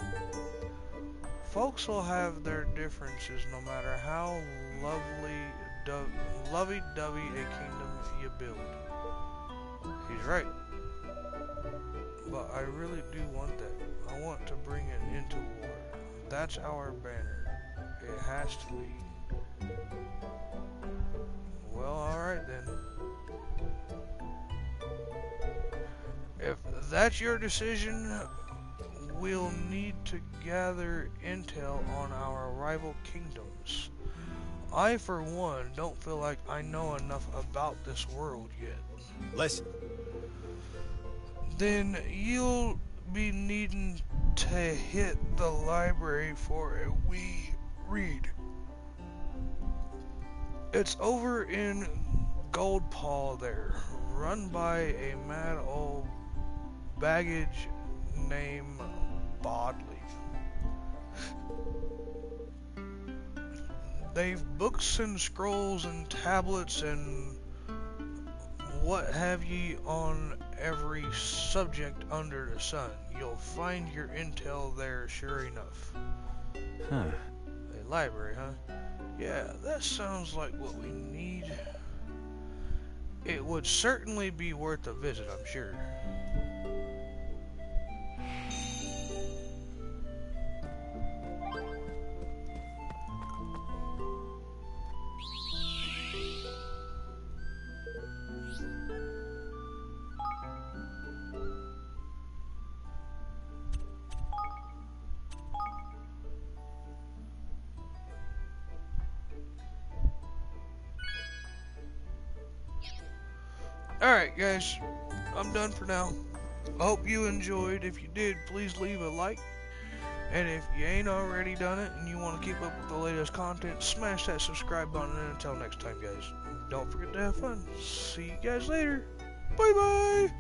Folks will have their differences no matter how lovey-dovey a kingdom you build. He's right. But I really do want that. I want to bring it into war. That's our banner. It has to be. Well, alright then. If that's your decision, we'll need to gather intel on our rival kingdoms. I, for one, don't feel like I know enough about this world yet. Listen. Then you'll be needing to hit the library for a wee read. It's over in Gold Paw there, run by a mad old baggage named Bodley. They've books and scrolls and tablets and what have ye on every subject under the sun. You'll find your intel there, sure enough. Huh. A library, huh? Yeah, that sounds like what we need. It would certainly be worth a visit, I'm sure. Alright guys, I'm done for now. I hope you enjoyed. If you did, please leave a like. And if you ain't already done it and you want to keep up with the latest content, smash that subscribe button. And until next time guys, don't forget to have fun. See you guys later. Bye bye.